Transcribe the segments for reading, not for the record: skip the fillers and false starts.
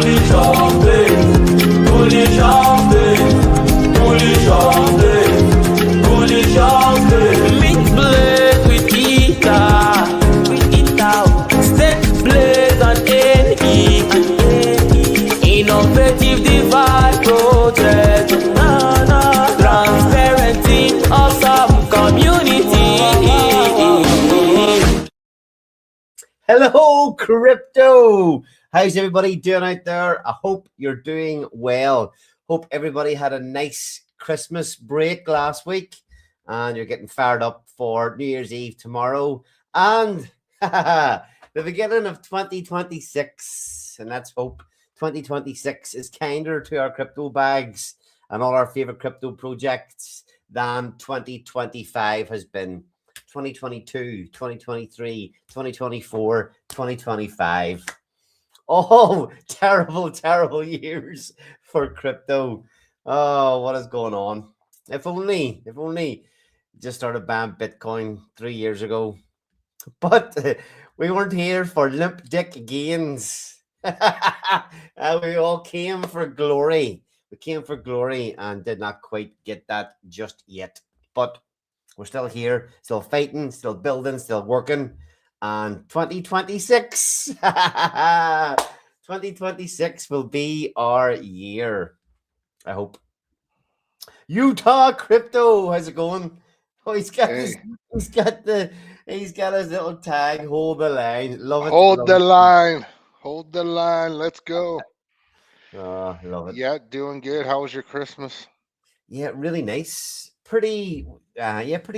Meat blade with guitar, steak blade and any innovative device project, transparent team, awesome community. Hello, crypto. How's everybody doing out there? I hope you're doing well. Hope everybody had a nice Christmas break last week and you're getting fired up for New Year's Eve tomorrow and the beginning of 2026. And let's hope 2026 is kinder to our crypto bags and all our favorite crypto projects than 2025 has been. 2022, 2023, 2024, 2025. Oh, terrible years for crypto. Oh, what is going on? If only just started buying Bitcoin 3 years ago. But we weren't here for limp dick gains. We all came for glory. We came for glory and did not quite get that just yet. But we're still here, still fighting, still building, still working. And 2026, 2026 will be our year. I hope. Utah Crypto, how's it going? Oh, he's got his little tag. Hold the line, love it. Hold the line. Hold the line. Let's go. Oh, love it. Yeah, doing good. How was your Christmas? Yeah, really nice. Pretty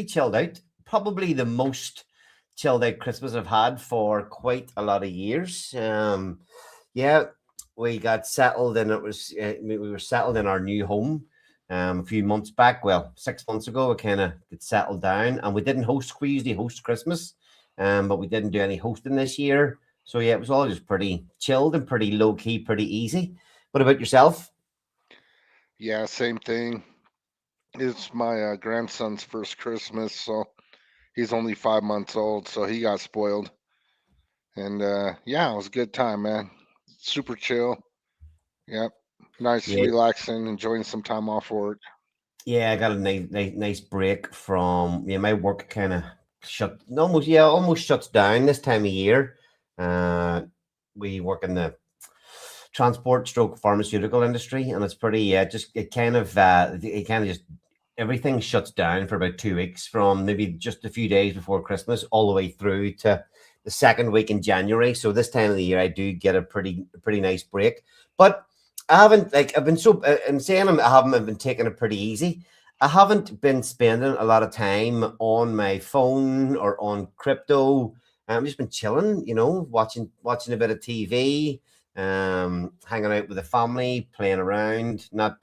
chilled out. Probably the most chilled out Christmas I've had for quite a lot of years. Yeah, we got settled and it was we were settled in our new home a few months back. Well, 6 months ago, we kind of got settled down and we didn't we usually host Christmas, but we didn't do any hosting this year. So yeah, it was all just pretty chilled and pretty low key, pretty easy. What about yourself? Yeah, same thing. It's my grandson's first Christmas, so he's only 5 months old, so he got spoiled. And yeah, it was a good time, man. Super chill. Yep. Nice, Yeah. relaxing, enjoying some time off work. Yeah, I got a nice break from my work kind of almost shuts down this time of year. We work in the transport stroke pharmaceutical industry and it's pretty it kind of just everything shuts down for about 2 weeks from maybe just a few days before Christmas all the way through to the second week in January. So this time of the year I do get a pretty nice break, but I haven't I'm saying I haven't been taking it pretty easy. I haven't been spending a lot of time on my phone or on crypto. I've just been chilling, watching a bit of TV, hanging out with the family, playing around, not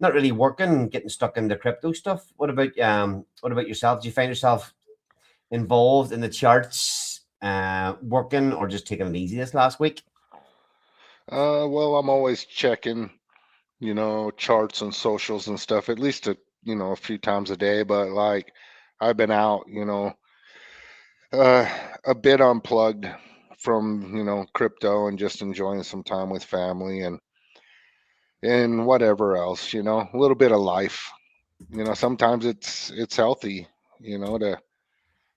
really working, getting stuck into crypto stuff. What about yourself? Did you find yourself involved in the charts, working or just taking it easy this last week? Well, I'm always checking, charts and socials and stuff, at least a few times a day, but like I've been out, a bit unplugged from crypto and just enjoying some time with family and whatever else, a little bit of life. Sometimes it's healthy, to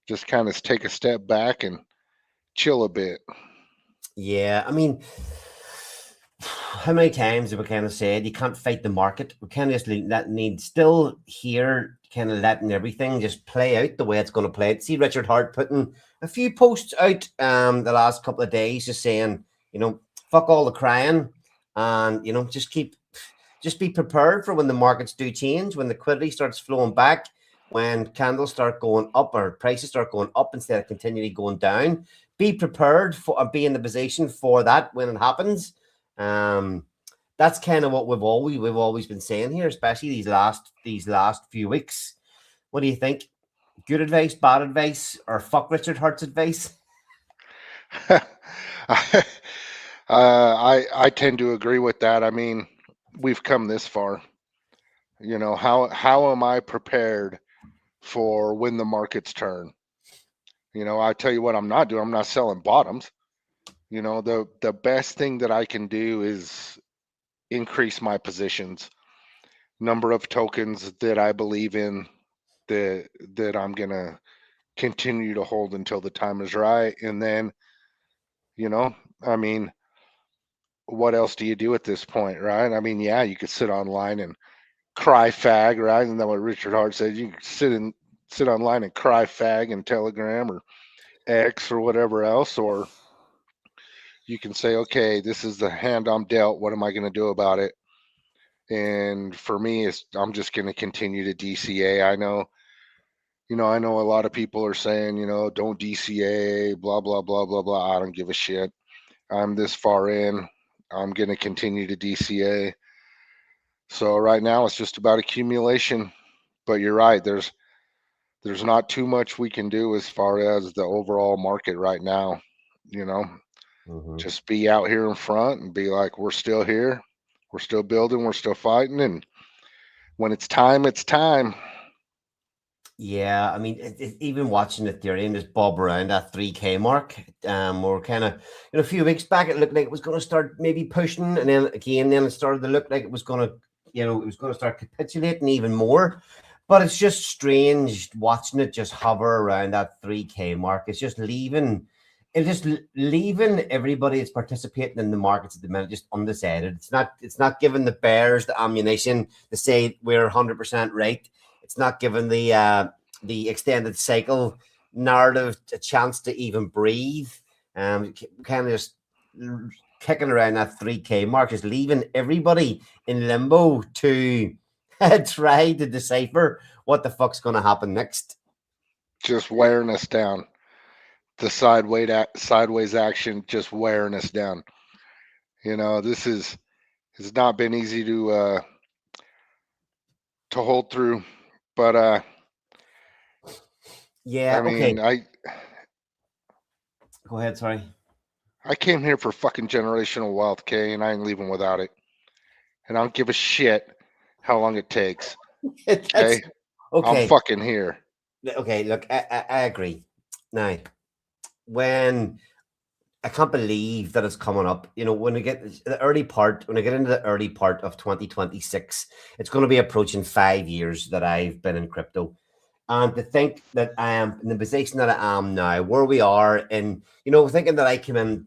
just kind of take a step back and chill a bit. Yeah, I mean, how many times have we kind of said you can't fight the market? We kind of just still here, kind of letting everything just play out the way it's going to play out. See Richard Hart putting a few posts out the last couple of days, just saying, fuck all the crying, and just be prepared for when the markets do change, when liquidity starts flowing back, when candles start going up or prices start going up instead of continually going down. Be prepared for be in the position for that when it happens. That's kind of what we've always been saying here, especially these last few weeks. What do you think? Good advice, bad advice, or fuck Richard Hart's advice? I tend to agree with that. I mean, we've come this far. How am I prepared for when the markets turn? I tell you what I'm not doing. I'm not selling bottoms. You know, the best thing that I can do is increase my positions, number of tokens that I believe in, that I'm gonna continue to hold until the time is right. And then, you know, I mean, what else do you do at this point, right? I mean, yeah, you could sit online and cry fag, right? Isn't that what Richard Hart said? You can sit online and cry fag in Telegram or X or whatever else, or you can say, okay, this is the hand I'm dealt. What am I going to do about it? And for me, I'm just going to continue to DCA. I know a lot of people are saying, don't DCA, blah, blah, blah, blah, blah. I don't give a shit. I'm this far in. I'm going to continue to DCA. So right now it's just about accumulation. But you're right. There's not too much we can do as far as the overall market right now. Just be out here in front and be like, we're still here. We're still building. We're still fighting. And when it's time, it's time. Yeah, I mean, even watching Ethereum just bob around that 3K mark. We're kind of, a few weeks back, it looked like it was going to start maybe pushing, and then it started to look like it was going to, it was going to start capitulating even more. But it's just strange watching it just hover around that 3K mark. It's just leaving everybody that's participating in the markets at the minute just undecided. It's not giving the bears the ammunition to say we're 100% right. It's not giving the extended cycle narrative a chance to even breathe. Kind of just kicking around that 3K mark, just leaving everybody in limbo to try to decipher what the fuck's going to happen next. Just wearing us down. The sideways action just wearing us down. This has not been easy to hold through. But yeah, I mean, okay. Go ahead, sorry. I came here for fucking generational wealth, Kay, and I ain't leaving without it. And I don't give a shit how long it takes. Okay? I'm fucking here. Okay, look, I agree. Now, when I can't believe that it's coming up, when I get into the early part of 2026, it's going to be approaching 5 years that I've been in crypto. And to think that I am in the position that I am now, where we are, and thinking that I came in,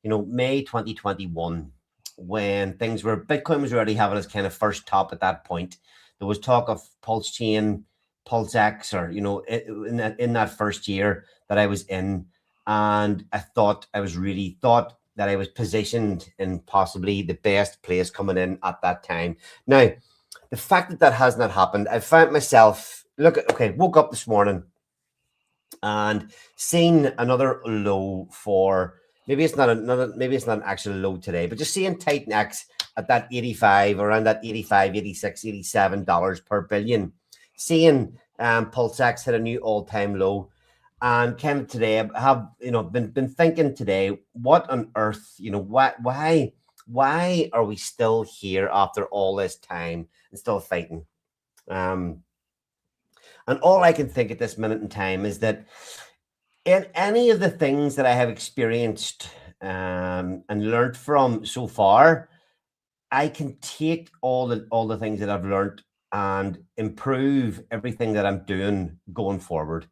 May 2021, when things were, Bitcoin was already having its kind of first top at that point. There was talk of Pulse Chain, PulseX, or in that first year that I was in, and I thought that I was positioned in possibly the best place coming in at that time. Now, the fact that has not happened, I found myself woke up this morning and seen another low for maybe it's not an actual low today, but just seeing Titan X at that 85, around that 85, 86, $87 per billion, seeing PulseX hit a new all-time low. And kind of today, I have been thinking today, what on earth, why are we still here after all this time and still fighting? And all I can think at this minute in time is that in any of the things that I have experienced and learned from so far, I can take all the things that I've learned and improve everything that I'm doing going forward.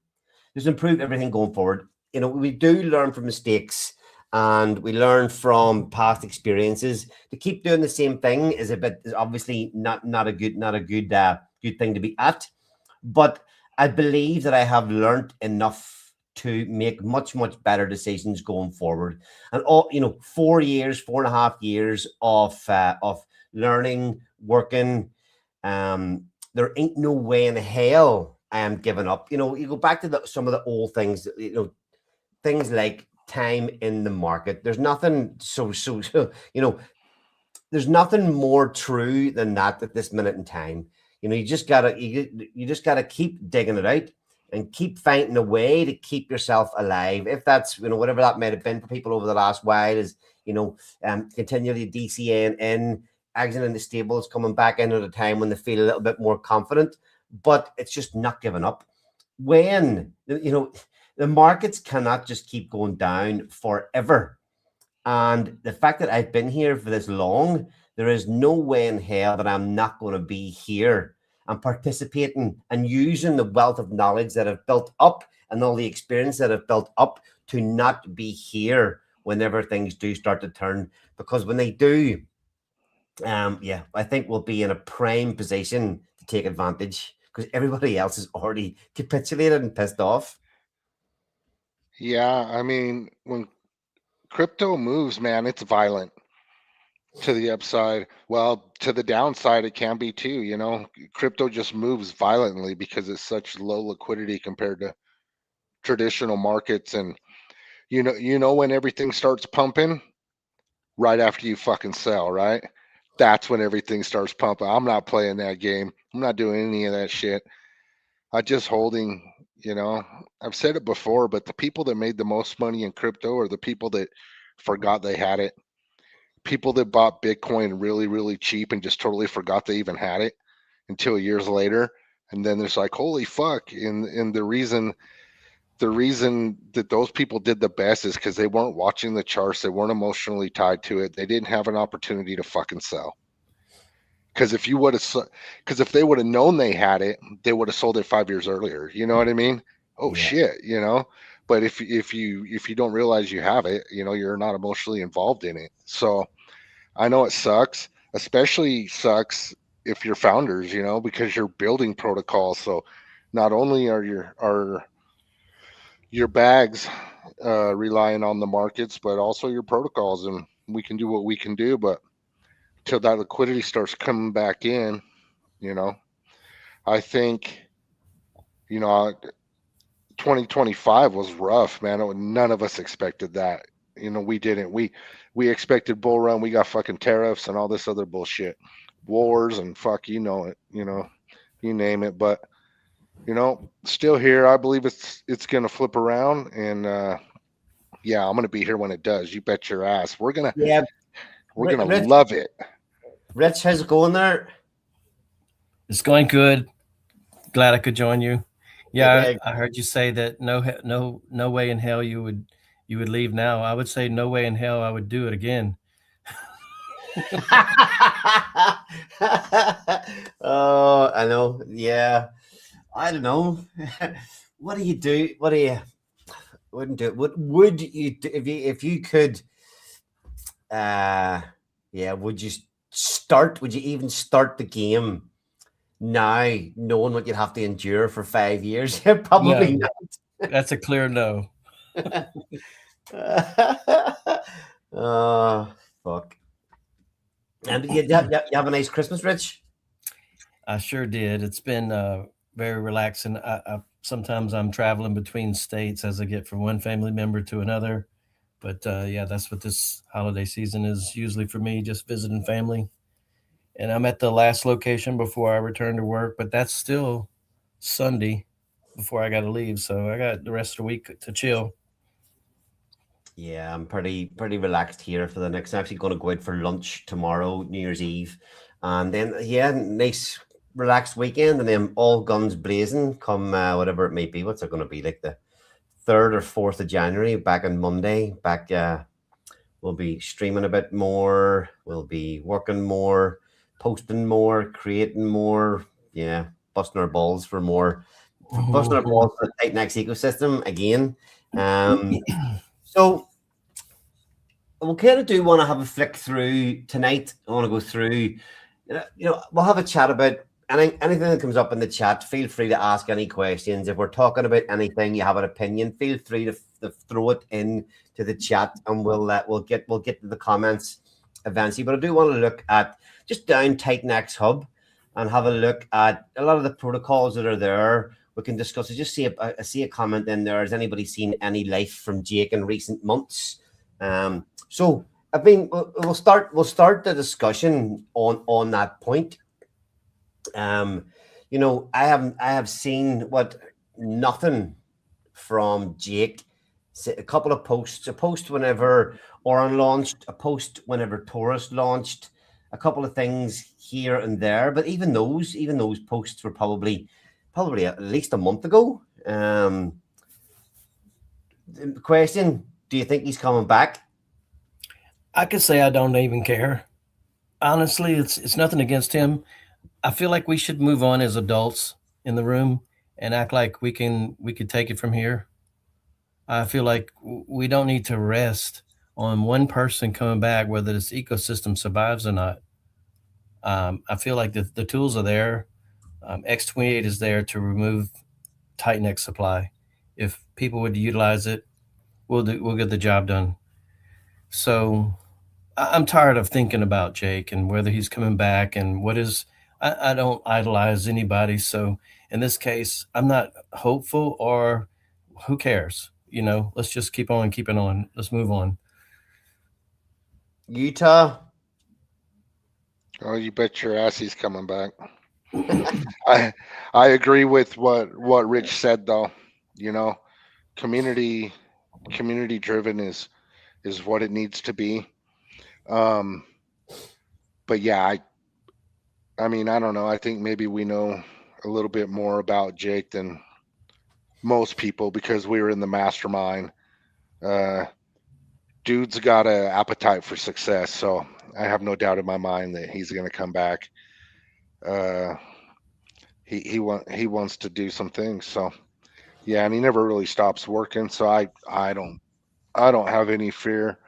Just improve everything going forward. We do learn from mistakes and we learn from past experiences. To keep doing the same thing is obviously not a good thing to be at. But I believe that I have learned enough to make much better decisions going forward. And 4.5 years of learning, working. There ain't no way in hell I am giving up. You go back to some of the old things, things like time in the market. There's nothing there's nothing more true than that at this minute in time. You just gotta keep digging it out and keep finding a way to keep yourself alive. If that's, whatever that might have been for people over the last while is, continually DCAing in, exiting the stables, coming back in at a time when they feel a little bit more confident, but it's just not giving up. When, the markets cannot just keep going down forever. And the fact that I've been here for this long, there is no way in hell that I'm not going to be here and participating and using the wealth of knowledge that I've built up and all the experience that I've built up to not be here whenever things do start to turn. Because when they do, I think we'll be in a prime position to take advantage because everybody else is already capitulated and pissed off. Yeah, I mean, when crypto moves, man, it's violent to the upside. Well, to the downside, it can be too. You know, crypto just moves violently because it's such low liquidity compared to traditional markets. And you know when everything starts pumping, right after you fucking sell, right? That's when everything starts pumping. I'm not playing that game. I'm not doing any of that shit. I just holding, I've said it before, but the people that made the most money in crypto are the people that forgot they had it. People that bought Bitcoin really, really cheap and just totally forgot they even had it until years later. And then there's like, holy fuck. And the reason that those people did the best is because they weren't watching the charts. They weren't emotionally tied to it. They didn't have an opportunity to fucking sell. Because if they would have known they had it, they would have sold it 5 years earlier. You know what I mean? Oh shit, But if you don't realize you have it, you're not emotionally involved in it. So I know it sucks. Especially sucks if you're founders, because you're building protocols. So not only are your bags relying on the markets, but also your protocols, and we can do what we can do, but till that liquidity starts coming back in, I think 2025 was rough, man. None of us expected that. We didn't. We expected bull run. We got fucking tariffs and all this other bullshit, wars and fuck, you name it. But still here. I believe it's gonna flip around, and I'm gonna be here when it does. You bet your ass. We're gonna love it. Rich, how's it going there? It's going good. Glad I could join you. Yeah, I heard you say that no way in hell you would leave now. I would say no way in hell I would do it again. Oh, I know. Yeah. I don't know. What do you do? What do you wouldn't do? What would you do if you could? Would you start? Would you even start the game now, knowing what you'd have to endure for 5 years? Probably No. not. That's a clear no. Oh, fuck. And you have a nice Christmas, Rich? I sure did. It's been very relaxing. Sometimes I'm traveling between states as I get from one family member to another. But that's what this holiday season is usually for me, just visiting family. And I'm at the last location before I return to work, but that's still Sunday before I got to leave. So I got the rest of the week to chill. Yeah, I'm pretty relaxed here for the next. I'm actually going to go out for lunch tomorrow, New Year's Eve. And then, nice relaxed weekend, and then all guns blazing come whatever it may be. What's it going to be, like the 3rd or 4th of January, back on Monday? We'll be streaming a bit more. We'll be working more, posting more, creating more. Yeah, busting our balls for more. Busting our balls for the Titan X ecosystem again. So we'll kind of do want to have a flick through tonight. I want to go through, we'll have a chat about anything that comes up in the chat. Feel free to ask any questions. If we're talking about anything, you have an opinion, feel free to throw it in to the chat, and we'll get to the comments eventually. But I do want to look at just down Titan X Hub and have a look at a lot of the protocols that are there. We can discuss it. Just see a comment in there. Has anybody seen any life from Jake in recent months? So I mean, we'll start the discussion on that point. I have seen nothing from Jake. A couple of posts, a post whenever Oran launched, a post whenever Taurus launched, a couple of things here and there. But even those posts were probably at least a month ago. The question: do you think he's coming back? I could say I don't even care. Honestly, it's nothing against him. I feel like we should move on as adults in the room and act like we could take it from here. I feel like we don't need to rest on one person coming back, whether this ecosystem survives or not. I feel like the tools are there. X28 is there to remove tight neck supply. If people would utilize it, we'll get the job done. So I'm tired of thinking about Jake and whether he's coming back and what is. I don't idolize anybody, so in this case, I'm not hopeful or who cares. Let's just keep on keeping on. Let's move on. Utah. Oh, you bet your ass he's coming back. I agree with what Rich said though. Community driven is what it needs to be. But yeah, I mean, I don't know. I think maybe we know a little bit more about Jake than most people because we were in the mastermind. Dude's got an appetite for success, so I have no doubt in my mind that he's going to come back. He wants to do some things, so yeah, and he never really stops working. So I don't have any fear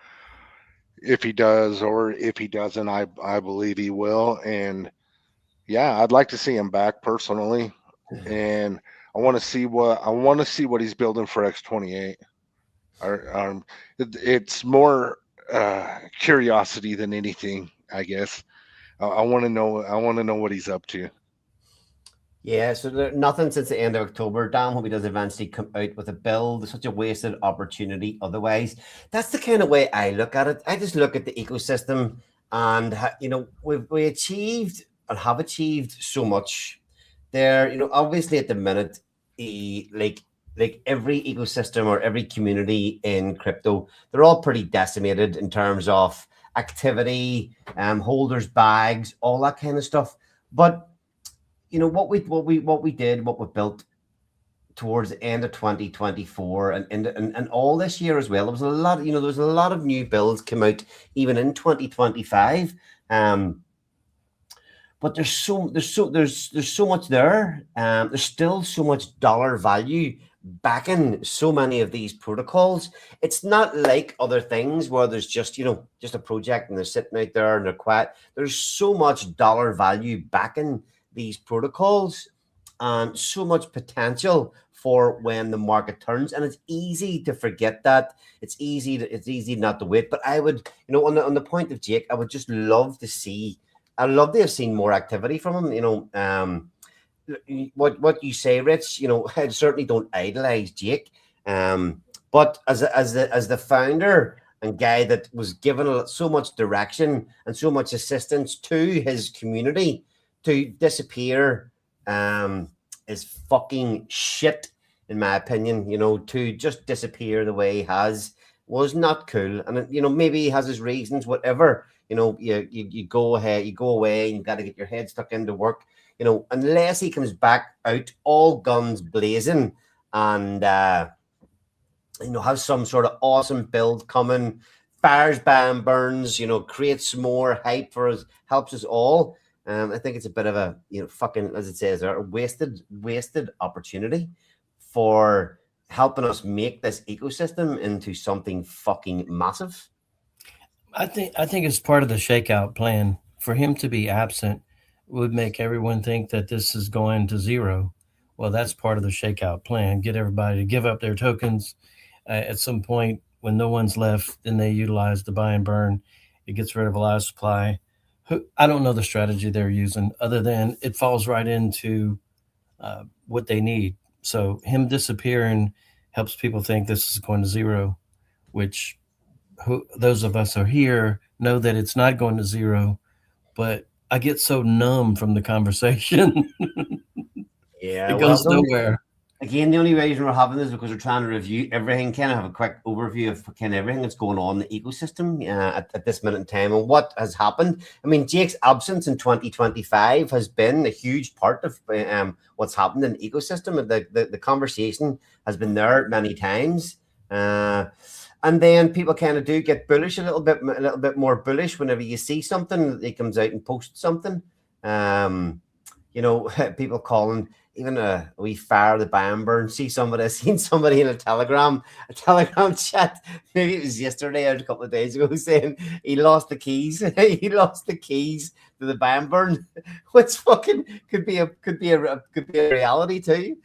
if he does or if he doesn't. I believe he will, and yeah, I'd like to see him back personally, and I want to see what he's building for X28. It's more curiosity than anything, I guess. I want to know what he's up to. Yeah, so nothing since the end of October. Damn, hope he does eventually come out with a build. It's such a wasted opportunity otherwise. That's the kind of way I look at it. I just look at the ecosystem and, we achieved and have achieved so much there. Obviously at the minute, like every ecosystem or every community in crypto, they're all pretty decimated in terms of activity, holders, bags, all that kind of stuff. But what we built towards the end of 2024 and all this year as well. There was a lot, there was a lot of new builds come out even in 2025. But there's so much there. There's still so much dollar value backing so many of these protocols. It's not like other things where there's just a project and they're sitting out there and they're quiet. There's so much dollar value backing these protocols and so much potential for when the market turns, and it's easy to forget that. It's easy not to wait. But I would, on the point of Jake, I would just love to see. I'd love to have seen more activity from him. What you say, Rich. I certainly don't idolize Jake, but as the founder and guy that was given so much direction and so much assistance to his community, to disappear is fucking shit, in my opinion. To just disappear the way he has was not cool. And maybe he has his reasons, whatever. You go ahead, you go away, and you got to get your head stuck into work. Unless he comes back out all guns blazing and has some sort of awesome build coming, fires, bam, burns, creates some more hype for us, helps us all. I think it's a bit of a fucking, as it says, a wasted opportunity for helping us make this ecosystem into something fucking massive. I think it's part of the shakeout plan. For him to be absent would make everyone think that this is going to zero. Well, that's part of the shakeout plan. Get everybody to give up their tokens. At some point, when no one's left, then they utilize the buy and burn. It gets rid of a lot of supply. I don't know the strategy they're using other than it falls right into what they need. So him disappearing helps people think this is going to zero, which those of us who are here know that it's not going to zero, but I get so numb from the conversation. Yeah, it goes nowhere. Again, the only reason we're having this is because we're trying to review everything, kind of have a quick overview of kind of everything that's going on in the ecosystem at this minute in time and what has happened. I mean, Jake's absence in 2025 has been a huge part of what's happened in the ecosystem. The conversation has been there many times, And then people kind of do get bullish a little bit more bullish whenever you see something. They comes out and posts something. People calling even a wee fire the Bamber and see somebody. I seen somebody in a telegram chat. Maybe it was yesterday or a couple of days ago saying he lost the keys. He lost the keys to the Bamber, which fucking could be a reality too.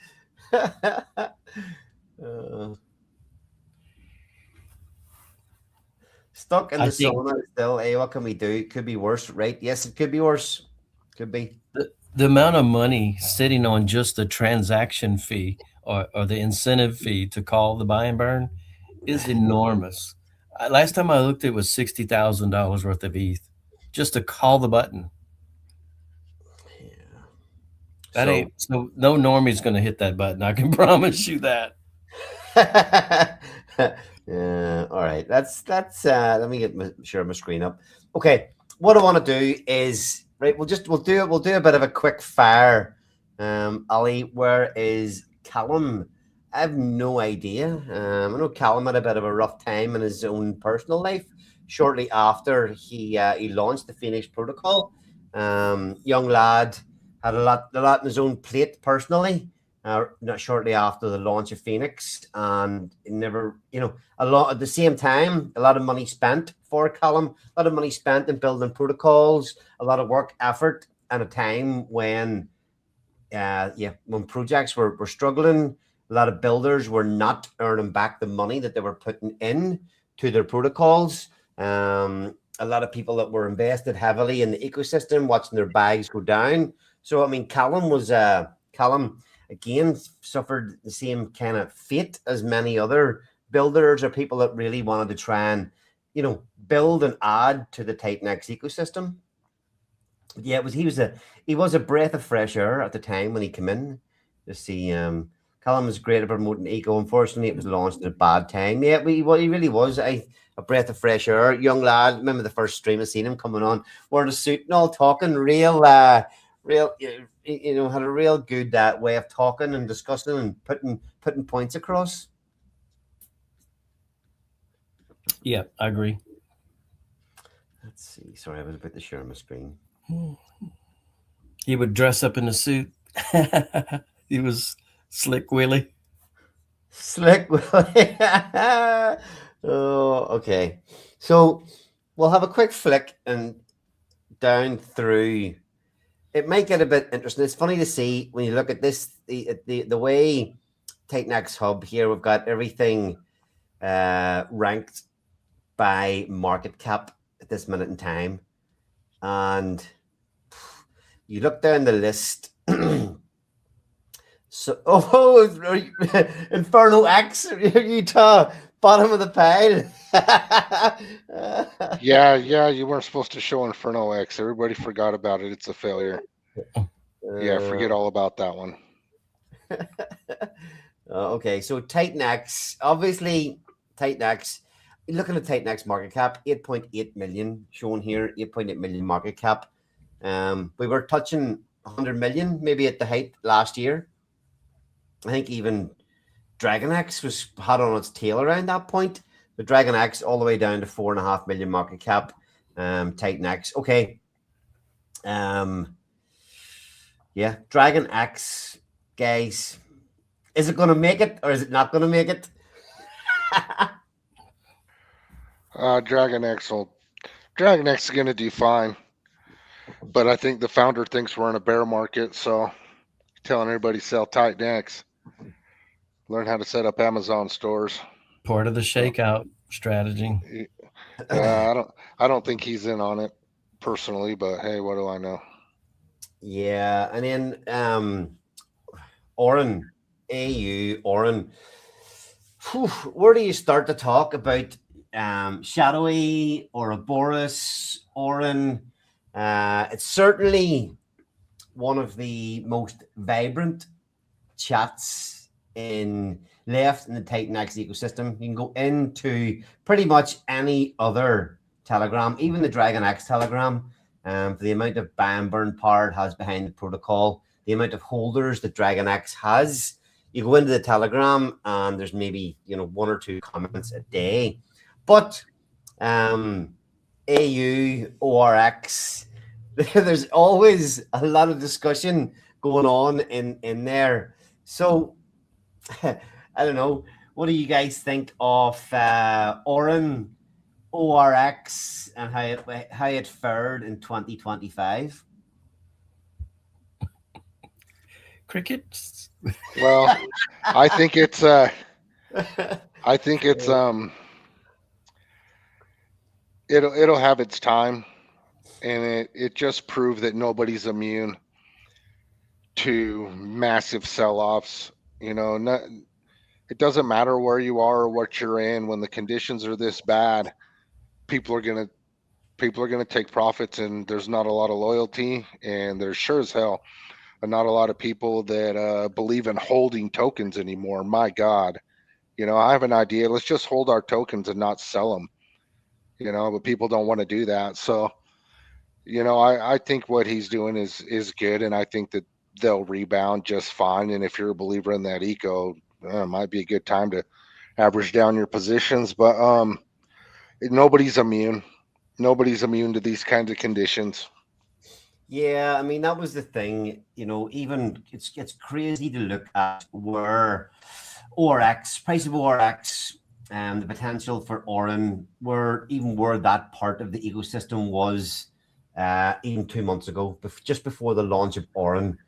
Stuck in the sauna still. Hey, what can we do? It could be worse, right? Yes, it could be worse. Could be. The amount of money sitting on just the transaction fee or the incentive fee to call the buy and burn is enormous. Last time I looked, it was $60,000 worth of ETH just to call the button. Yeah. So no normie's going to hit that button. I can promise you that. Yeah. All right. That's. Let me share my screen up. Okay. What I want to do is. Right, we'll do a bit of a quick fire. Ali, where is Callum? I have no idea. I know Callum had a bit of a rough time in his own personal life shortly after he launched the Phoenix Protocol. Young lad had a lot in his own plate personally. Not shortly after the launch of Phoenix, and never, a lot at the same time, a lot of money spent for Callum, a lot of money spent in building protocols, a lot of work, effort, and a time when projects were struggling, a lot of builders were not earning back the money that they were putting in to their protocols. A lot of people that were invested heavily in the ecosystem, watching their bags go down. So, I mean, Callum again suffered the same kind of fate as many other builders or people that really wanted to try and build and add to the TitanX ecosystem. But yeah, he was a breath of fresh air at the time when he came in. You see, Callum was great at promoting eco. Unfortunately, it was launched at a bad time. Yeah, he really was a breath of fresh air. Young lad. Remember the first stream I seen him coming on wearing a suit and all, talking real had a real good way of talking and discussing and putting points across. Yeah, I agree. Let's see. Sorry, I was about to share my screen. He would dress up in a suit. He was Slick Willie. Slick Willie. Oh, okay. So we'll have a quick flick and down through. It might get a bit interesting. It's funny to see when you look at this, the way TitanX Hub here, we've got everything ranked by market cap at this minute in time. And you look down the list. So, Inferno X, Utah, bottom of the pile. Yeah, you weren't supposed to show Inferno X. Everybody forgot about it. It's a failure. Yeah, forget all about that one. Okay, so TitanX, obviously TitanX, looking at TitanX market cap, 8.8 million shown here, 8.8 million market cap. We were touching 100 million maybe at the height last year. I think even DragonX was hot on its tail around that point. The DragonX all the way down to 4.5 million market cap. TitanX, okay. Yeah, DragonX, guys, is it going to make it or is it not going to make it? DragonX is going to do fine, but I think the founder thinks we're in a bear market, so telling everybody sell TitanX, learn how to set up Amazon stores. Part of the shakeout strategy. I don't think he's in on it personally, but hey, what do I know? Yeah, and then Oren, Oren, where do you start to talk about Shadowy or Ouroboros, Oren? It's certainly one of the most vibrant chats left in the TitanX ecosystem. You can go into pretty much any other Telegram, even the DragonX Telegram, for the amount of buy and burn power it has behind the protocol, the amount of holders that DragonX has. you go into the Telegram and there's maybe, you know, 1 or 2 comments a day. But AU, ORX, there's always a lot of discussion going on in there. So I don't know. What do you guys think of Oran, ORX, and how it fared in 2025? Crickets. Well, I think it's it'll have its time, and it just proved that nobody's immune to massive sell-offs. You know, it doesn't matter where you are or what you're in. When the conditions are this bad, people are gonna take profits, and there's not a lot of loyalty, and there's sure as hell not a lot of people that believe in holding tokens anymore. My God, you know, I have an idea. Let's just hold our tokens and not sell them. You know, but people don't want to do that. So, you know, I think what he's doing is good, and I think that they'll rebound just fine. And if you're a believer in that eco, it might be a good time to average down your positions. But nobody's immune. Nobody's immune to these kinds of conditions. Yeah, I mean, that was the thing, you know. Even it's crazy to look at where ORX, price of ORX, and the potential for Oran, where that part of the ecosystem was even 2 months ago, just before the launch of Oran.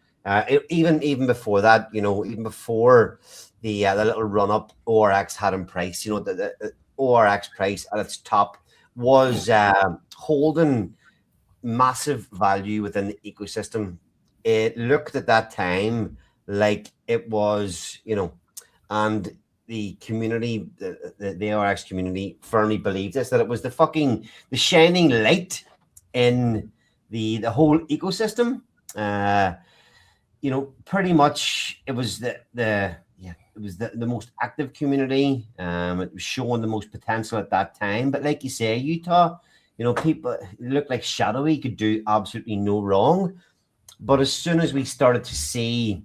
Even before that, you know, even before the little run up ORX had in price, you know, the ORX price at its top was holding massive value within the ecosystem. It looked at that time like it was, you know, and the community, the ORX community firmly believed this, that it was the shining light in the whole ecosystem. You know, pretty much it was the most active community. It was showing the most potential at that time. But like you say, Utah, you know, people looked like Shadowy could do absolutely no wrong. But as soon as we started to see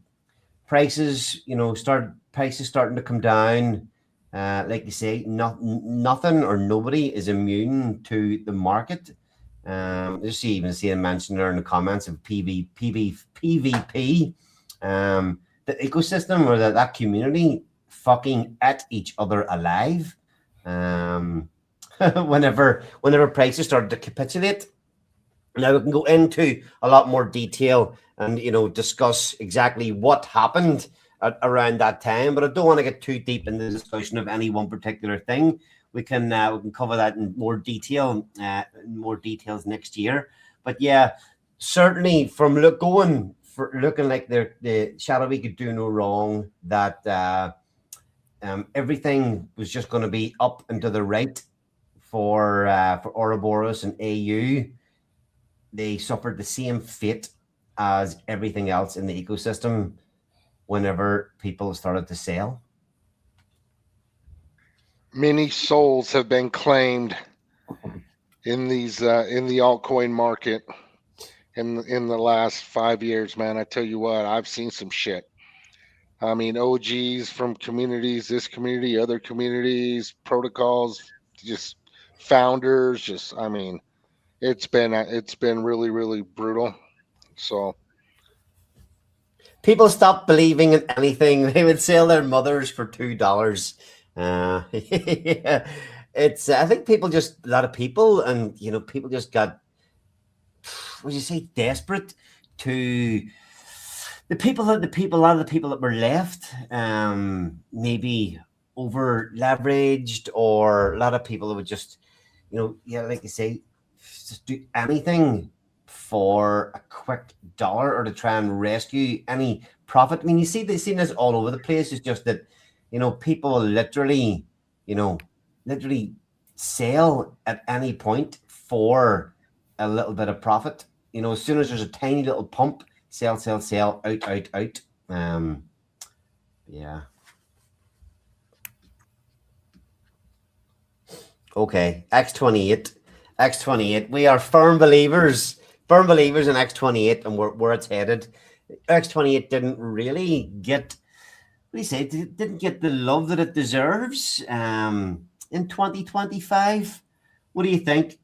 prices, you know, starting to come down, like you say, nothing or nobody is immune to the market. Just even see a mention there in the comments of PvP, the ecosystem or that community fucking at each other alive. Whenever prices started to capitulate. Now we can go into a lot more detail and, you know, discuss exactly what happened around that time, but I don't want to get too deep in the discussion of any one particular thing. We can cover that in more detail, details next year. But yeah, certainly from looking like the Shadowy could do no wrong, that everything was just going to be up and to the right for Ouroboros and AU. They suffered the same fate as everything else in the ecosystem whenever people started to sell. Many souls have been claimed in these in the altcoin market in the last 5 years, man. I tell you what, I've seen some shit. I mean, OGs from communities, this community, other communities, protocols, just founders, just, I mean, it's been really, really brutal. So people stopped believing in anything. They would sell their mothers for $2. Yeah. It's I think a lot of people, and you know, people just got, would you say, desperate to a lot of the people that were left, maybe over leveraged, or a lot of people that would just, you know, yeah, like you say, just do anything for a quick dollar or to try and rescue any profit. I mean, you see this all over the place. It's just that, you know, people literally sell at any point for a little bit of profit. You know, as soon as there's a tiny little pump, sell, out. Yeah. Okay, X28. We are firm believers in X28 and where it's headed. X28 didn't really get do you say? Didn't get the love that it deserves in 2025. What do you think?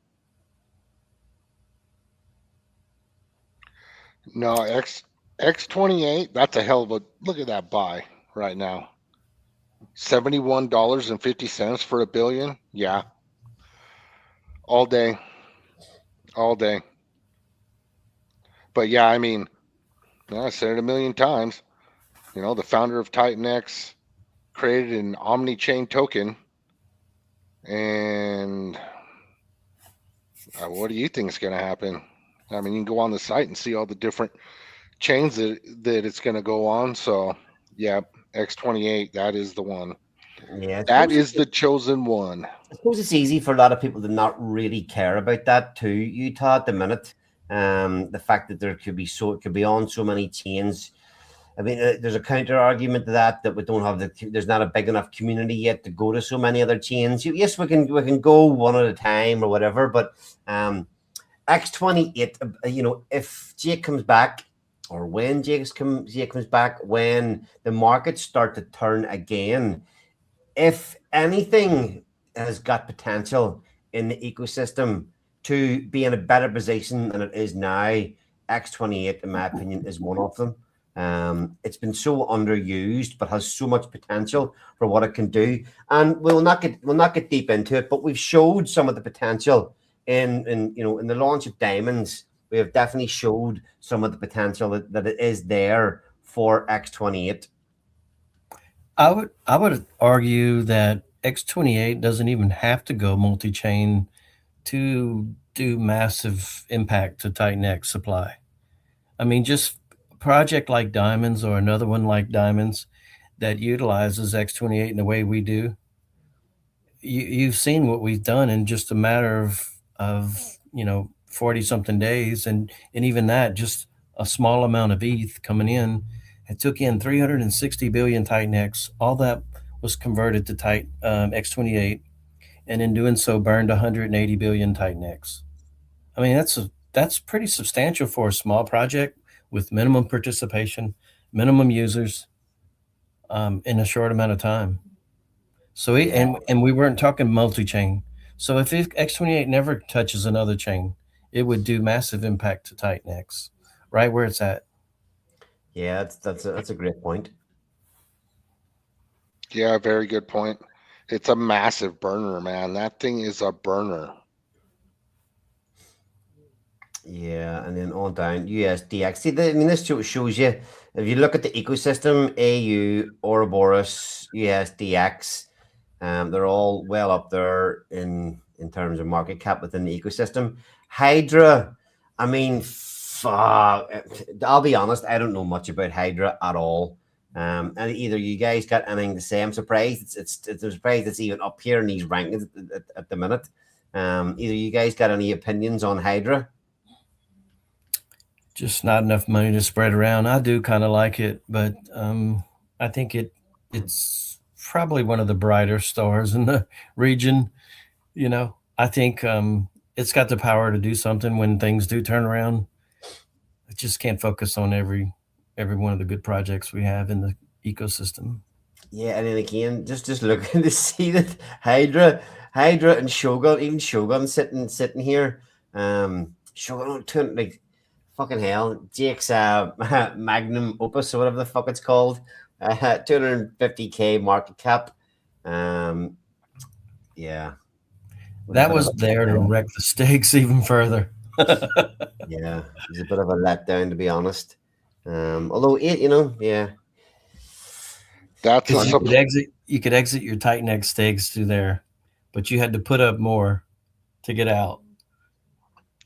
No, X28. That's a hell of a look at that buy right now. $71.50 for $1 billion. Yeah, all day, all day. But yeah, I mean, I said it a million times. You know, the founder of Titan X created an omni-chain token, and what do you think is going to happen? I mean, you can go on the site and see all the different chains that it's going to go on. So, yeah, X28, that is the one. Yeah, That is the chosen one. I suppose it's easy for a lot of people to not really care about that too, Utah, at the minute. The fact that it could be on so many chains. I mean, there's a counter argument to that we don't have there's not a big enough community yet to go to so many other chains. Yes, we can go one at a time or whatever, but X28, if Jake comes back, or when Jake comes back, when the markets start to turn again, if anything has got potential in the ecosystem to be in a better position than it is now, X28, in my opinion, is one of them. It's been so underused, but has so much potential for what it can do. And we'll not get deep into it, but we've showed some of the potential in the launch of Diamonds. We have definitely showed some of the potential that it is there for X28. I would argue that X28 doesn't even have to go multi-chain to do massive impact to Titan X supply. I mean, just a project like Diamonds or another one like Diamonds that utilizes X28 in the way we do, you've seen what we've done in just a matter of 40 something days, and even that, just a small amount of ETH coming in. It took in 360 billion Titan X. All that was converted to X28, and in doing so, burned 180 billion Titan X. I mean, that's pretty substantial for a small project with minimum participation, minimum users, in a short amount of time. So and we weren't talking multi-chain. So if X28 never touches another chain, it would do massive impact to Titan X, right where it's at. Yeah, that's a great point. Yeah, very good point. It's a massive burner, man. That thing is a burner. Yeah, and then on down USDX. See, this shows you, if you look at the ecosystem, AU, Ouroboros, USDX, they're all well up there in terms of market cap within the ecosystem. Hydra, I mean, I'll be honest, I don't know much about Hydra at all. And either you guys got anything to say? I'm surprised. It's a surprise it's even up here in these rankings at the minute. Either you guys got any opinions on Hydra? Just not enough money to spread around. I do kind of like it, but I think it's probably one of the brighter stars in the region. I think it's got the power to do something when things do turn around. It just can't focus on every one of the good projects we have in the ecosystem. Yeah, and then again, just looking to see that Hydra and Shogun, even Shogun sitting here. Shogun, like, fucking hell, Jake's magnum opus or whatever the fuck it's called, 250K market cap. Yeah, that was there to wreck the stakes even further. Yeah, it's a bit of a letdown, to be honest. Although yeah, that's you could exit your Titan X stakes through there, but you had to put up more to get out.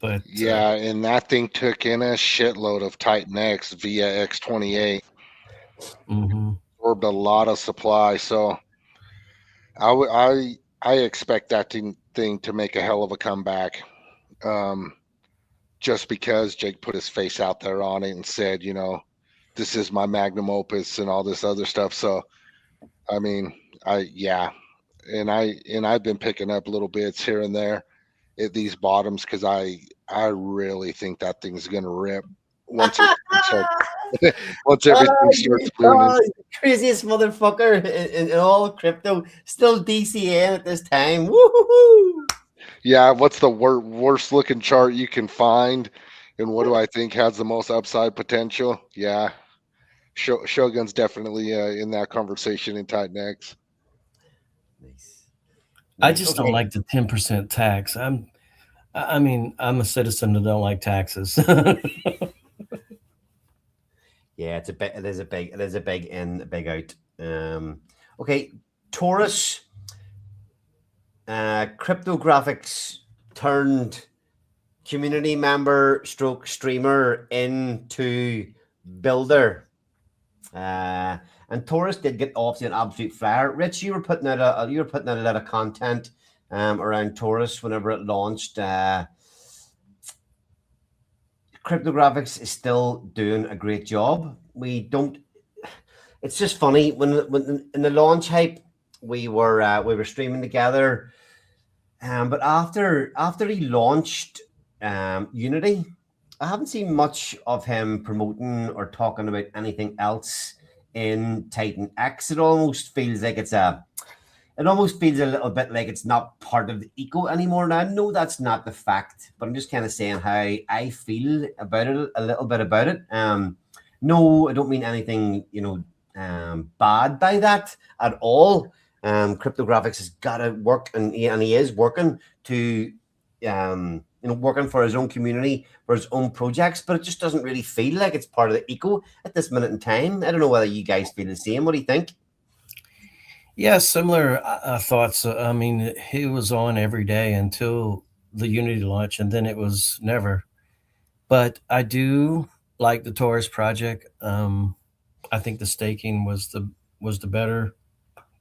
But yeah, and that thing took in a shitload of Titan X via X28. Absorbed a lot of supply, so I expect that thing to make a hell of a comeback. Just because Jake put his face out there on it and said, this is my magnum opus and all this other stuff. So, I mean, and I've been picking up little bits here and there at these bottoms because I really think that thing's gonna rip once it Once everything starts spooning. Craziest motherfucker in all of crypto. Still DCN at this time. Woo-hoo-hoo. Yeah, what's the worst looking chart you can find? And what do I think has the most upside potential? Yeah, Shogun's definitely in that conversation in Titanx. Nice. I just don't Okay. like the 10% tax. I mean, I'm a citizen that don't like taxes. Yeah, it is a big in, a big out. Okay, Taurus, cryptographics turned community member stroke streamer into builder. And Taurus did get off to an absolute flyer. Rich, you were putting out a lot of content around Taurus whenever it launched. Cryptographics is still doing a great job. It's just funny when in the launch hype we were streaming together, but after he launched Unity, I haven't seen much of him promoting or talking about anything else in Titan X. It almost feels like it almost feels a little bit like it's not part of the eco anymore. Now, I know that's not the fact, but I'm just kind of saying how I feel about it, a little bit about it. No, I don't mean anything, bad by that at all. Cryptographics has got to work, and he is working to, working for his own community, for his own projects, but it just doesn't really feel like it's part of the eco at this minute in time. I don't know whether you guys feel the same. What do you think? Yeah, similar thoughts. I mean, he was on every day until the Unity launch, and then it was never. But I do like the Taurus project. I think the staking was the better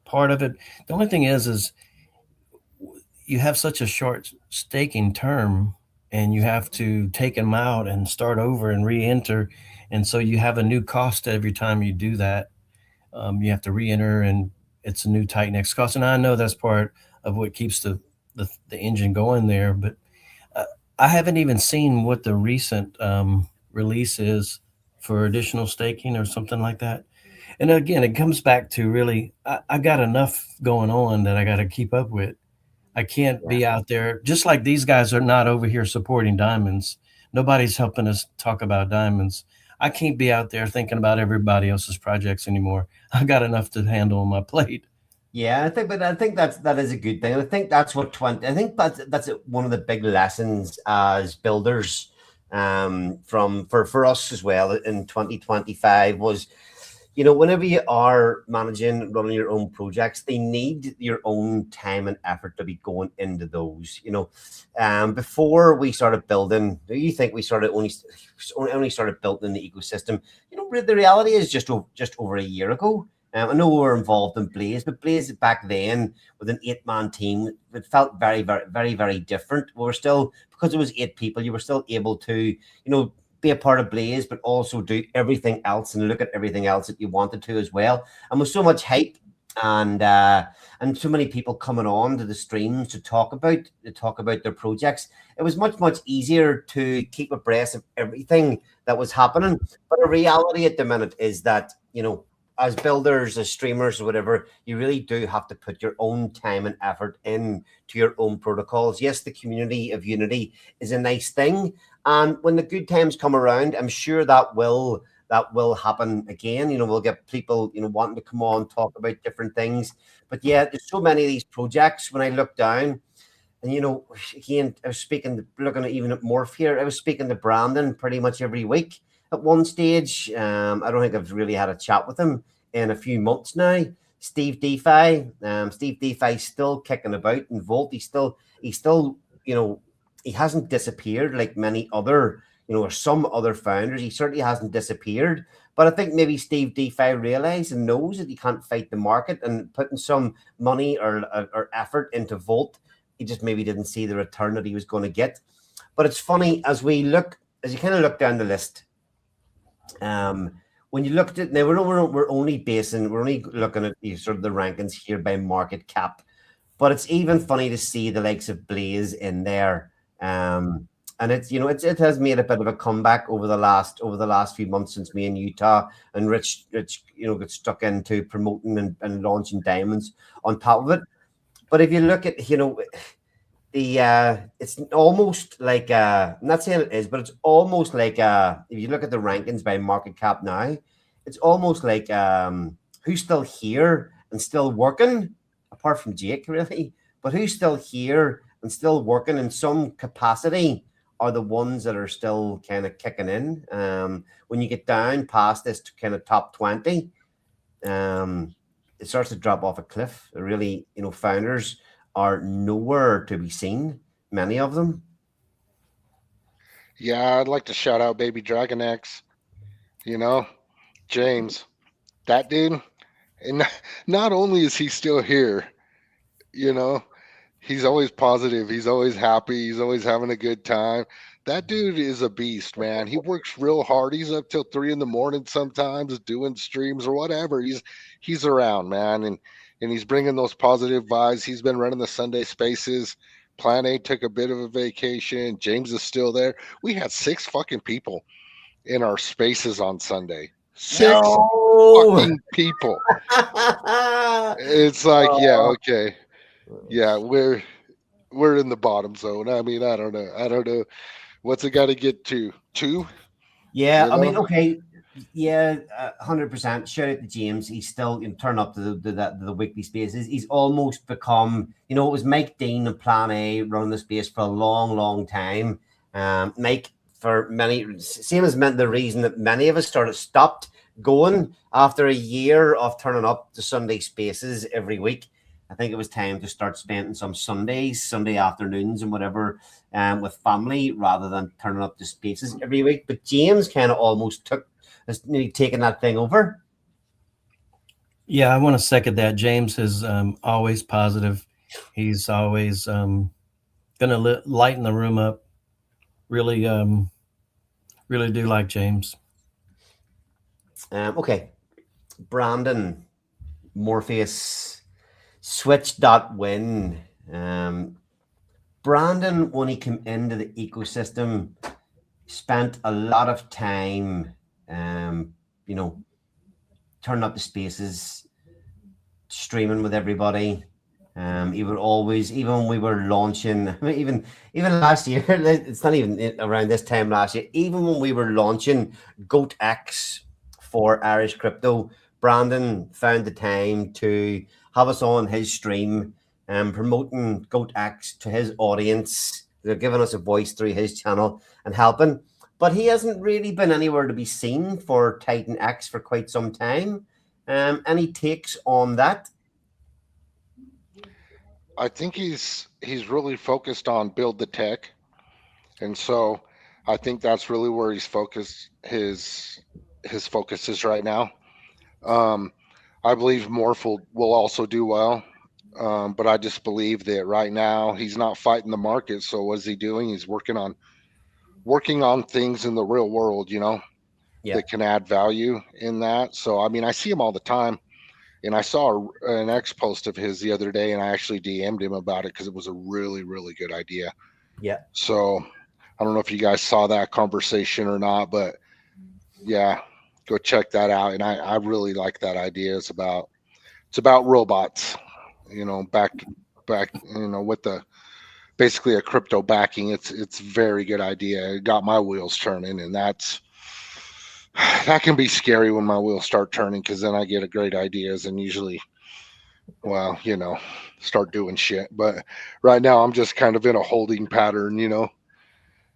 part of it. The only thing is you have such a short staking term, and you have to take them out and start over and re-enter, and so you have a new cost every time you do that. You have to re-enter, and it's a new Titanx cost. And I know that's part of what keeps the engine going there, but I haven't even seen what the recent release is for additional staking or something like that. And again, it comes back to really, I got enough going on that I got to keep up with. I can't be out there, just like these guys are not over here supporting diamonds. Nobody's helping us talk about diamonds. I can't be out there thinking about everybody else's projects anymore. I got enough to handle on my plate. Yeah, I think that is a good thing. I think that's what that's one of the big lessons as builders for us as well in 2025 was, whenever you are managing, running your own projects, they need your own time and effort to be going into those. Before we started building, do you think we only started building the ecosystem? The reality is just over a year ago. I know we were involved in Blaze, but Blaze back then with an 8-man team, it felt very, very, very, very different. We were still, because it was 8 people, you were still able to, be a part of Blaze, but also do everything else and look at everything else that you wanted to as well. And with so much hype and so many people coming on to the streams to talk about their projects, it was much, much easier to keep abreast of everything that was happening. But the reality at the minute is that, as builders, as streamers, or whatever, you really do have to put your own time and effort into your own protocols. Yes, the community of Unity is a nice thing, and when the good times come around, I'm sure that will happen again. We'll get people, wanting to come on, talk about different things. But yeah, there's so many of these projects. When I look down, and again, I was looking at even at Morph here. I was speaking to Brandon pretty much every week. At one stage, I don't think I've really had a chat with him in a few months now. Steve DeFi still kicking about in Volt. He's still, he hasn't disappeared like many other, or some other founders. He certainly hasn't disappeared. But I think maybe Steve DeFi realizes and knows that he can't fight the market, and putting some money or effort into Volt, he just maybe didn't see the return that he was going to get. But it's funny as you kind of look down the list. When you looked at now, we're only looking at sort of the rankings here by market cap, but it's even funny to see the likes of Blaze in there, and and it's it has made a bit of a comeback over the last few months since me in Utah and Rich got stuck into promoting and launching diamonds on top of it. But if you look at the it's almost like I'm not saying it is, but it's almost like if you look at the rankings by market cap now, it's almost like who's still here and still working, apart from Jake, really, but who's still here and still working in some capacity are the ones that are still kind of kicking in. When you get down past this kind of top 20, it starts to drop off a cliff. Really, founders are nowhere to be seen, many of them. Yeah, I'd like to shout out Baby Dragon X, James, that dude. And not only is he still here, he's always positive. He's always happy. He's always having a good time. That dude is a beast, man. He works real hard. He's up till 3 a.m. sometimes doing streams or whatever. He's around, man. And he's bringing those positive vibes. He's been running the Sunday spaces. Plan A took a bit of a vacation. James is still there. We had 6 fucking people in our spaces on Sunday. 6 fucking people. It's like, yeah, okay. Yeah, we're in the bottom zone. I mean, I don't know. What's it got to get to? 2? Yeah, I mean, okay. Yeah, 100%. Shout out to James. He's still turn up to the weekly spaces. He's almost become, it was Mike Dean and Plan A running the space for a long, long time. Mike, for many, same as meant the reason that many of us stopped going after a year of turning up to Sunday spaces every week. I think it was time to start spending some Sunday afternoons and whatever with family rather than turning up to spaces every week. But James kind of almost has taken that thing over. Yeah, I want to second that. James is always positive. He's always going to lighten the room up. Really, really do like James. Okay. Brandon, Morpheus, Switch.win. Brandon, when he came into the ecosystem, spent a lot of time, turning up the spaces, streaming with everybody. He would always, even when we were launching, even last year, it's not even around this time last year, even when we were launching GoatX for Irish crypto, Brandon found the time to have us on his stream, promoting GoatX to his audience. They're giving us a voice through his channel and helping. But he hasn't really been anywhere to be seen for Titan X for quite some time. Any takes on that? I think he's really focused on build the tech, and so I think that's really where he's focused. His focus is right now. I believe Morph will also do well, but I just believe that right now he's not fighting the market. So what is he doing? He's working on things in the real world, that can add value in that. So I mean, I see him all the time. And I saw an X post of his the other day, and I actually DM'd him about it because it was a really, really good idea. Yeah. So I don't know if you guys saw that conversation or not, but yeah, go check that out. And I really like that idea. It's about robots, back, with the basically a crypto backing. It's a very good idea. It got my wheels turning, and that can be scary when my wheels start turning, because then I get great ideas and usually, start doing shit. But right now I'm just kind of in a holding pattern,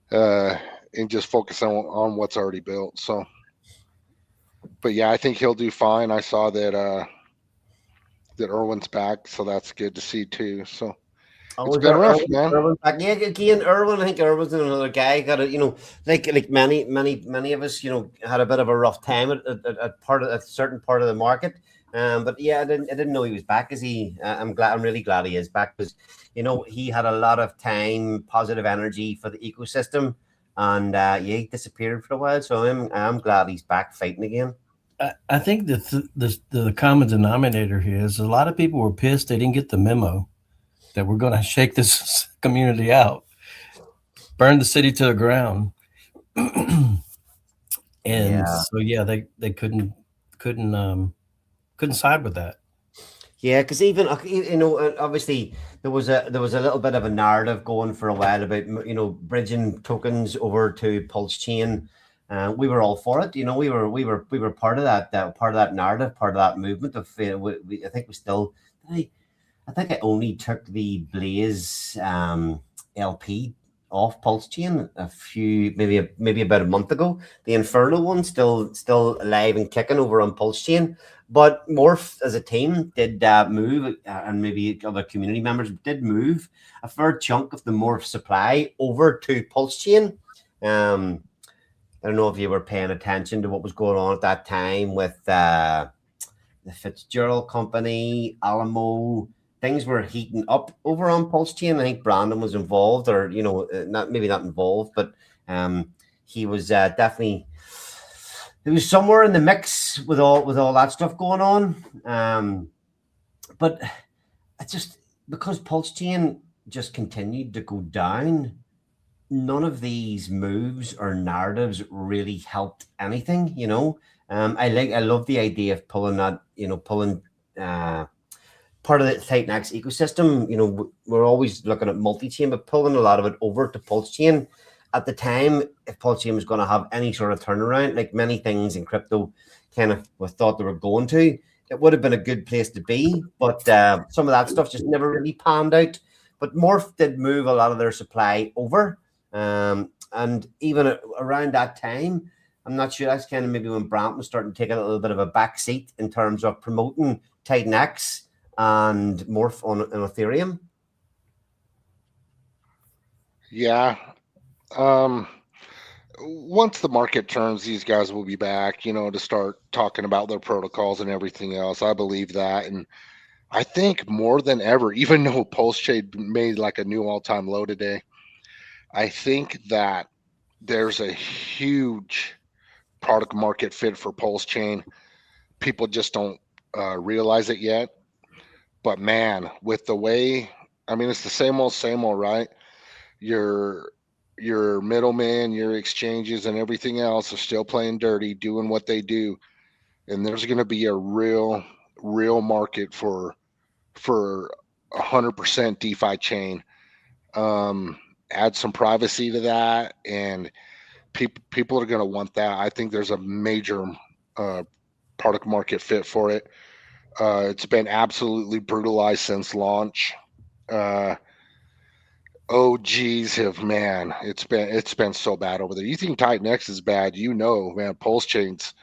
and just focusing on what's already built. So, but yeah, I think he'll do fine. I saw that Erwin's back, so that's good to see too. So. It's been rough, man. Yeah, again, Erwin. I think Erwin's another guy. Got a, like many of us, had a bit of a rough time at a certain part of the market. But yeah, I didn't know he was back. I'm really glad he is back, because he had a lot of time, positive energy for the ecosystem, and he disappeared for a while. So I'm glad he's back fighting again. I think the common denominator here is a lot of people were pissed they didn't get the memo that we're going to shake this community out. burned the city to the ground. And Yeah. so yeah, they couldn't side with that. Yeah, because even obviously there was a little bit of a narrative going for a while about bridging tokens over to Pulse Chain. We were all for it. We were part of that narrative, part of that movement. I think we still. I think I only took the Blaze LP off Pulse Chain a few, maybe about a month ago. The Inferno one still alive and kicking over on Pulse Chain. But Morph as a team did move, and maybe other community members did move a fair chunk of the Morph supply over to Pulse Chain. I don't know if you were paying attention to what was going on at that time with the Fitzgerald Company, Alamo. Things were heating up over on Pulse Chain. I think Brandon was involved, or not involved, but he was definitely. He was somewhere in the mix with all that stuff going on. But it's just because Pulse Chain just continued to go down. None of these moves or narratives really helped anything. I love the idea of pulling that. Pulling. Part of the Titan X ecosystem, we're always looking at multi-chain, but pulling a lot of it over to Pulse Chain. At the time, if Pulse Chain was going to have any sort of turnaround, like many things in crypto kind of thought they were going to, it would have been a good place to be. But some of that stuff just never really panned out. But Morph did move a lot of their supply over. And even around that time, I'm not sure, that's kind of maybe when Brant was starting to take a little bit of a back seat in terms of promoting Titan X and Morph on Ethereum. Yeah. Once the market turns, these guys will be back, to start talking about their protocols and everything else. I believe that. And I think more than ever, even though Pulse Chain made like a new all-time low today, I think that there's a huge product market fit for Pulse Chain. People just don't realize it yet. But man, with the way, it's the same old, right? Your middleman, your exchanges, and everything else are still playing dirty, doing what they do, and there's going to be a real market for 100% DeFi chain. Add some privacy to that, and people are going to want that. I think there's a major product market fit for it. It's been absolutely brutalized since launch. OGs have, man, it's been so bad over there. You think Titan X is bad, man, Pulse Chains,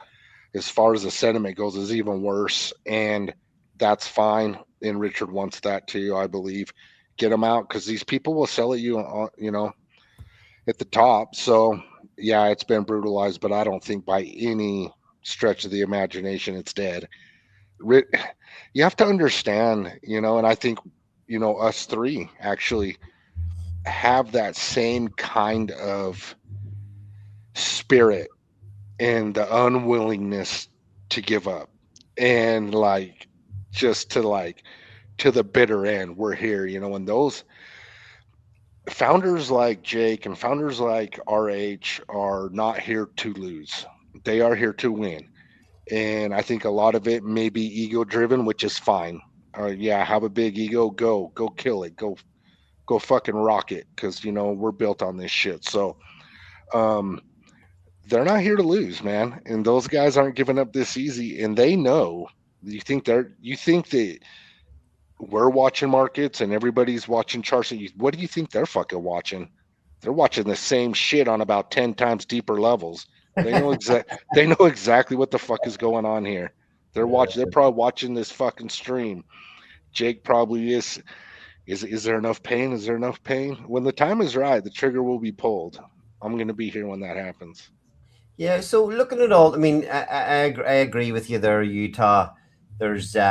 as far as the sentiment goes, is even worse, and that's fine. And Richard wants that too, I believe. Get them out, because these people will sell at you, at the top. So yeah, it's been brutalized, but I don't think by any stretch of the imagination it's dead. You have to understand, and I think, us three actually have that same kind of spirit and the unwillingness to give up, and just to the bitter end. We're here, and those founders like Jake and founders like RH are not here to lose. They are here to win. And I think a lot of it may be ego driven, which is fine. Yeah, have a big ego, go kill it, go fucking rock it, because we're built on this shit. So they're not here to lose, man. And those guys aren't giving up this easy, and they know. You think that we're watching markets and everybody's watching charts? What do you think they're fucking watching? They're watching the same shit on about 10 times deeper levels. They know exactly what the fuck is going on here. They're probably watching this fucking stream. Jake probably is. Is there enough pain? Is there enough pain? When the time is right, the trigger will be pulled. I'm going to be here when that happens. Yeah. So looking at all, I agree with you there, Utah. There's RH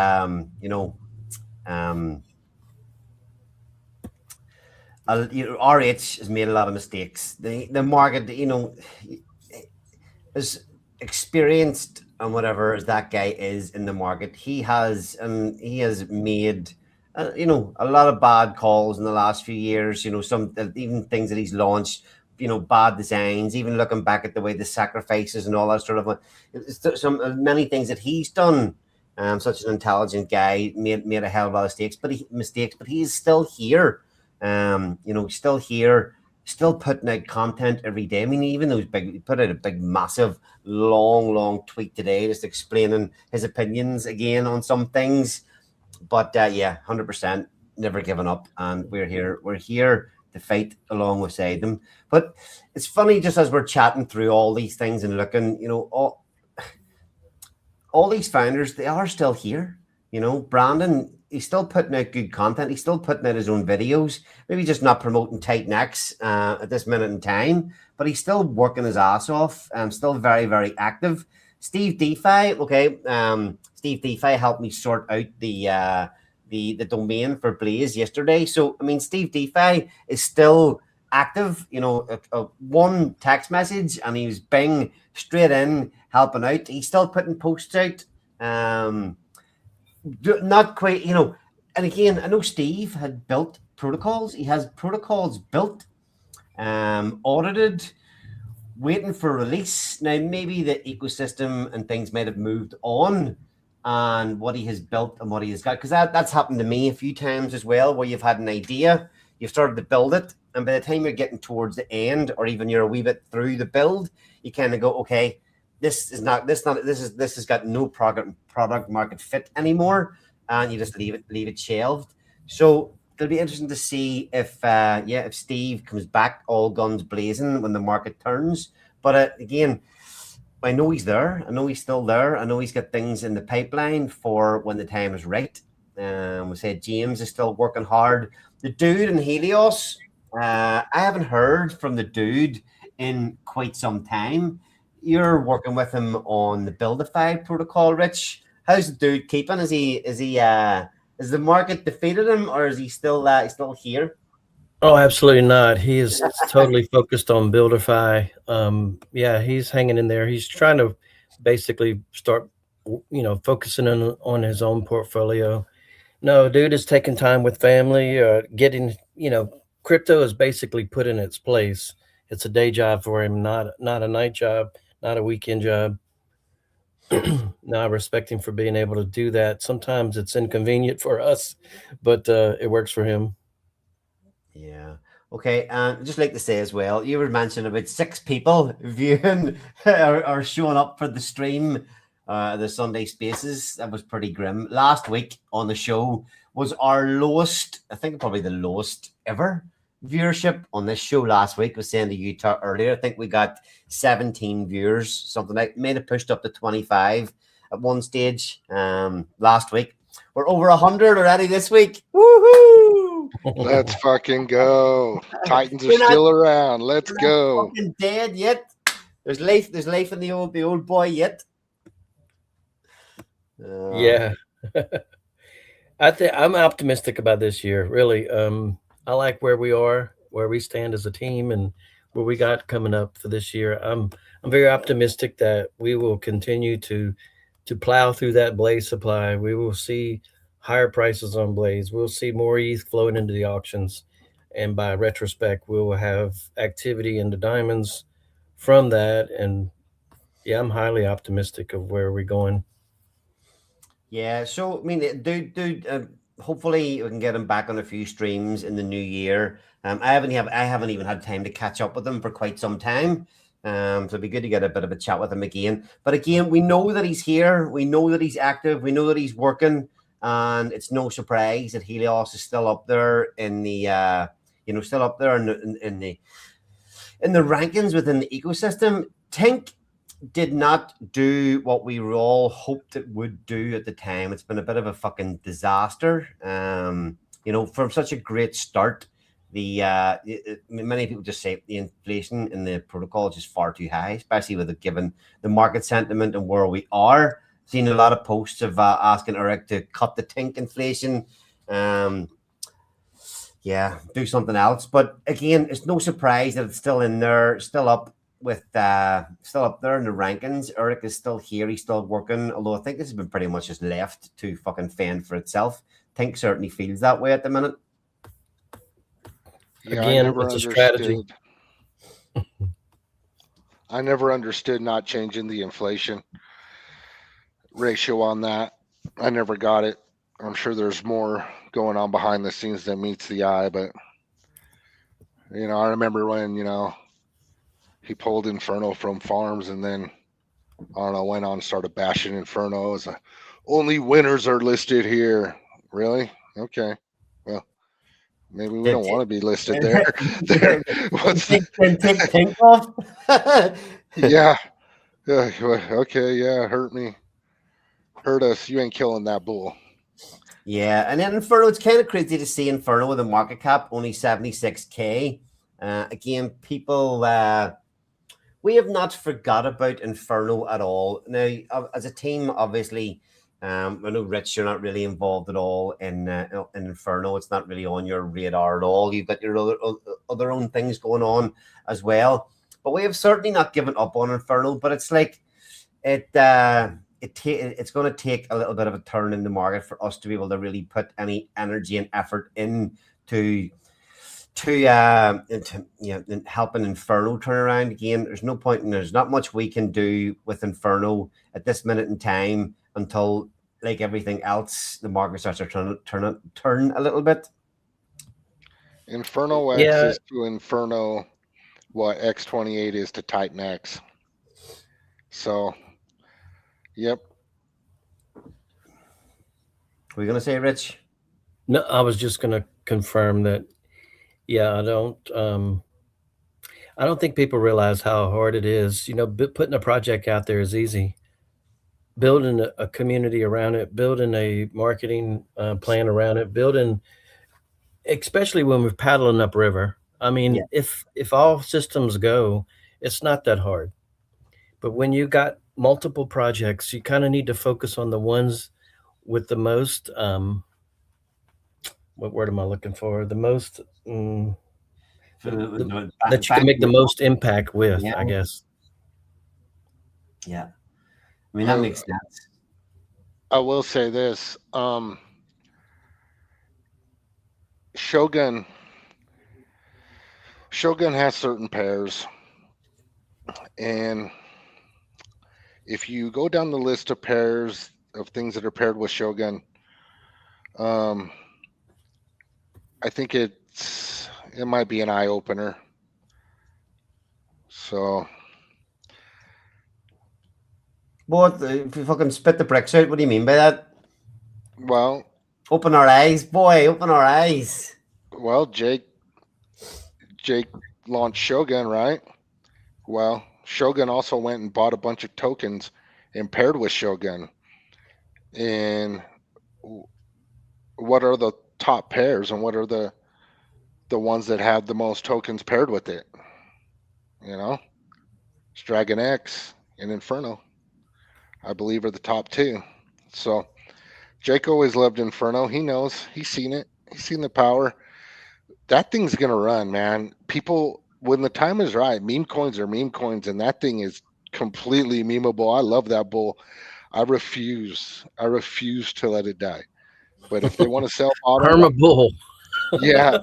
has made a lot of mistakes. The market, as experienced and whatever as that guy is in the market, he has made you know, a lot of bad calls in the last few years. You know, some even things that he's launched. You know, bad designs. Even looking back at the way the sacrifices and all that sort of many things that he's done. Such an intelligent guy made a hell of a lot of mistakes, but he's still here. You know, still here, still putting out content every day. I mean, even those he put out a big, massive, long tweet today, just explaining his opinions again on some things. But yeah, 100%, never given up, and we're here to fight alongside them. But it's funny, just as we're chatting through all these things and looking, you know, all these founders, they are still here. You know, Brandon, he's still putting out good content. He's still putting out his own videos. Maybe just not promoting tight necks at this minute in time, but he's still working his ass off. Still very, very active. Steve DeFi, okay. Steve DeFi helped me sort out the domain for Blaze yesterday. So I mean, Steve DeFi is still active. You know, one text message and he was bing straight in helping out. He's still putting posts out. Not quite, you know. And again, I know Steve had built protocols. He has protocols built, audited, waiting for release. Now, maybe the ecosystem and things might have moved on, and what he has built and what he has got, because that's happened to me a few times as well, where you've had an idea, you've started to build it, and by the time you're getting towards the end, or even you're a wee bit through the build, you kind of go, okay, this has got no product market fit anymore, and you just leave it shelved. So it'll be interesting to see if Steve comes back all guns blazing when the market turns. But again, I know he's there. I know he's still there. I know he's got things in the pipeline for when the time is right. We said James is still working hard. The dude in Helios, I haven't heard from the dude in quite some time. You're working with him on the Buildify protocol, Rich. How's the dude keeping? Is the market defeated him, or is he still here? Oh, absolutely not. He is totally focused on Buildify. Yeah, he's hanging in there. He's trying to basically start, you know, focusing on his own portfolio. No, dude is taking time with family, getting, you know, crypto is basically put in its place. It's a day job for him, not a night job, not a weekend job. No, I respect him for being able to do that. Sometimes it's inconvenient for us, but it works for him. Yeah. Okay. And just like to say as well, you were mentioning about 6 people viewing or showing up for the stream, the Sunday Spaces. That was pretty grim. Last week on the show was our lowest, I think probably the lowest ever viewership on this show last week. I was saying to you earlier, I think we got 17 viewers, something like, may have pushed up to 25 at one stage last week. We're over 100 already this week. Woohoo! Let's fucking go. Titans are still around. Let's go. Fucking dead yet. There's life in the old boy yet. Yeah. I'm optimistic about this year, really. I like where we are, where we stand as a team, and what we got coming up for this year. I'm very optimistic that we will continue to plow through that Blaze supply. We will see higher prices on Blaze. We'll see more ETH flowing into the auctions, and by retrospect, we will have activity in the diamonds from that. And yeah, I'm highly optimistic of where we're going. Yeah, so I mean, dude, hopefully we can get him back on a few streams in the new year. I haven't even had time to catch up with him for quite some time. So it'd be good to get a bit of a chat with him again. But again, we know that he's here. We know that he's active. We know that he's working, and it's no surprise that Helios is still up there in the still up there in the rankings within the ecosystem. Tink did not do what we were all hoped it would do at the time. It's been a bit of a fucking disaster. From such a great start, many people just say the inflation in the protocol is just far too high, especially with given the market sentiment and where we are. Seen a lot of posts of asking Eric to cut the Tink inflation. Do something else. But again, it's no surprise that it's still in there, still up there in the rankings. Eric is still here. He's still working, although I think this has been pretty much just left to fucking fend for itself. think certainly feels that way at the minute. Yeah, Again, it's a strategy. I never understood not changing the inflation ratio on that. I never got it. I'm sure there's more going on behind the scenes than meets the eye, but I remember when, he pulled Inferno from farms and then I don't know, went on and started bashing Inferno. It was like, only winners are listed here. Really? Okay. Well, maybe we don't want to be listed there. What's take pink off? Yeah. Okay. Yeah. Hurt me. Hurt us. You ain't killing that bull. Yeah. And then Inferno, it's kind of crazy to see Inferno with a market cap only 76K. Again, people, we have not forgot about Inferno at all. Now, as a team, obviously, I know, Rich, you're not really involved at all in Inferno. It's not really on your radar at all. You've got your other own things going on as well. But we have certainly not given up on Inferno. But it's like it's going to take a little bit of a turn in the market for us to be able to really put any energy and effort into helping Inferno turn around again. There's no point, and there's not much we can do with Inferno at this minute in time until, like everything else, the market starts to turn a little bit. Inferno X is to Inferno what X28 is to Titan X. So, yep. Were you gonna say, Rich? No, I was just gonna confirm that. Yeah, I don't think people realize how hard it is. Putting a project out there is easy. Building a community around it, building a marketing plan around it, especially when we're paddling upriver. I mean, if all systems go, it's not that hard. But when you got multiple projects, you kind of need to focus on the ones with the most, what word am I looking for? The most, that you can make the most impact with, I guess. Yeah. I mean, that makes sense. I will say this. Shogun has certain pairs. And if you go down the list of pairs of things that are paired with Shogun, I think it might be an eye opener. So, what if you fucking spit the bricks out? What do you mean by that? Well, open our eyes, boy. Open our eyes. Well, Jake launched Shogun, right? Well, Shogun also went and bought a bunch of tokens and paired with Shogun. And what are the top pairs and what are the ones that have the most tokens paired with it? It's Dragon X and Inferno, I believe, are the top two. So Jake always loved Inferno. He knows. He's seen it. He's seen the power. That thing's going to run, man. People, when the time is right, meme coins are meme coins, and that thing is completely memeable. I love that bull. I refuse to let it die. But if they want to sell bottoms, bull. Yeah.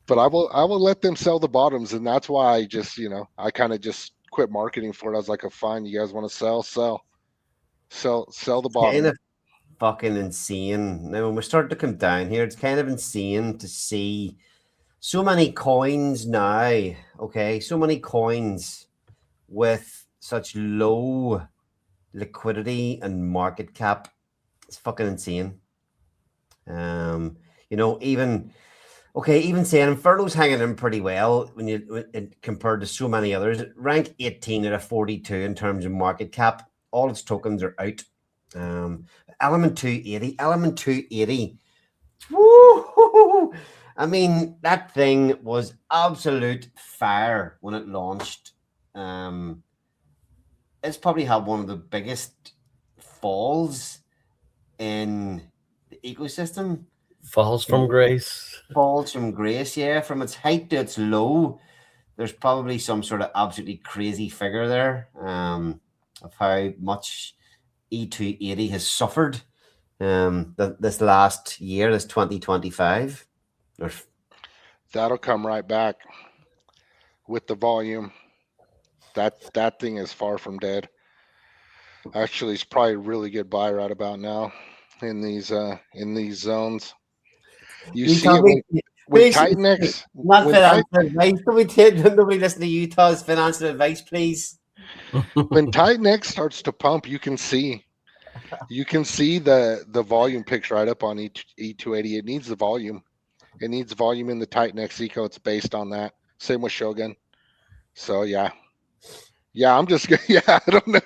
But I will let them sell the bottoms, and that's why I just, I kind of just quit marketing for it. I was like, oh, fine, you guys want to sell the bottom. Kind of fucking insane. Now, when we start to come down here, it's kind of insane to see so many coins now. Okay, so many coins with such low liquidity and market cap. It's fucking insane. Even saying Inferno's hanging in pretty well compared to so many others. Rank 18 out of 42 in terms of market cap. All its tokens are out. Element 280. Woo! I mean, that thing was absolute fire when it launched. It's probably had one of the biggest falls in the ecosystem. Falls from grace, yeah. From its height to its low, there's probably some sort of absolutely crazy figure there of how much E280 has suffered this last year, this 2025. That'll come right back with the volume. That thing is far from dead. Actually, it's probably a really good buy right about now in these zones. You see it when Titanex. Not when financial advice. Nobody listen to Utah's financial advice, please. When Titanex starts to pump, you can see the volume picks right up on E280. It needs the volume. It needs volume in the Titanex Eco. It's based on that. Same with Shogun. So yeah, I'm just I don't know.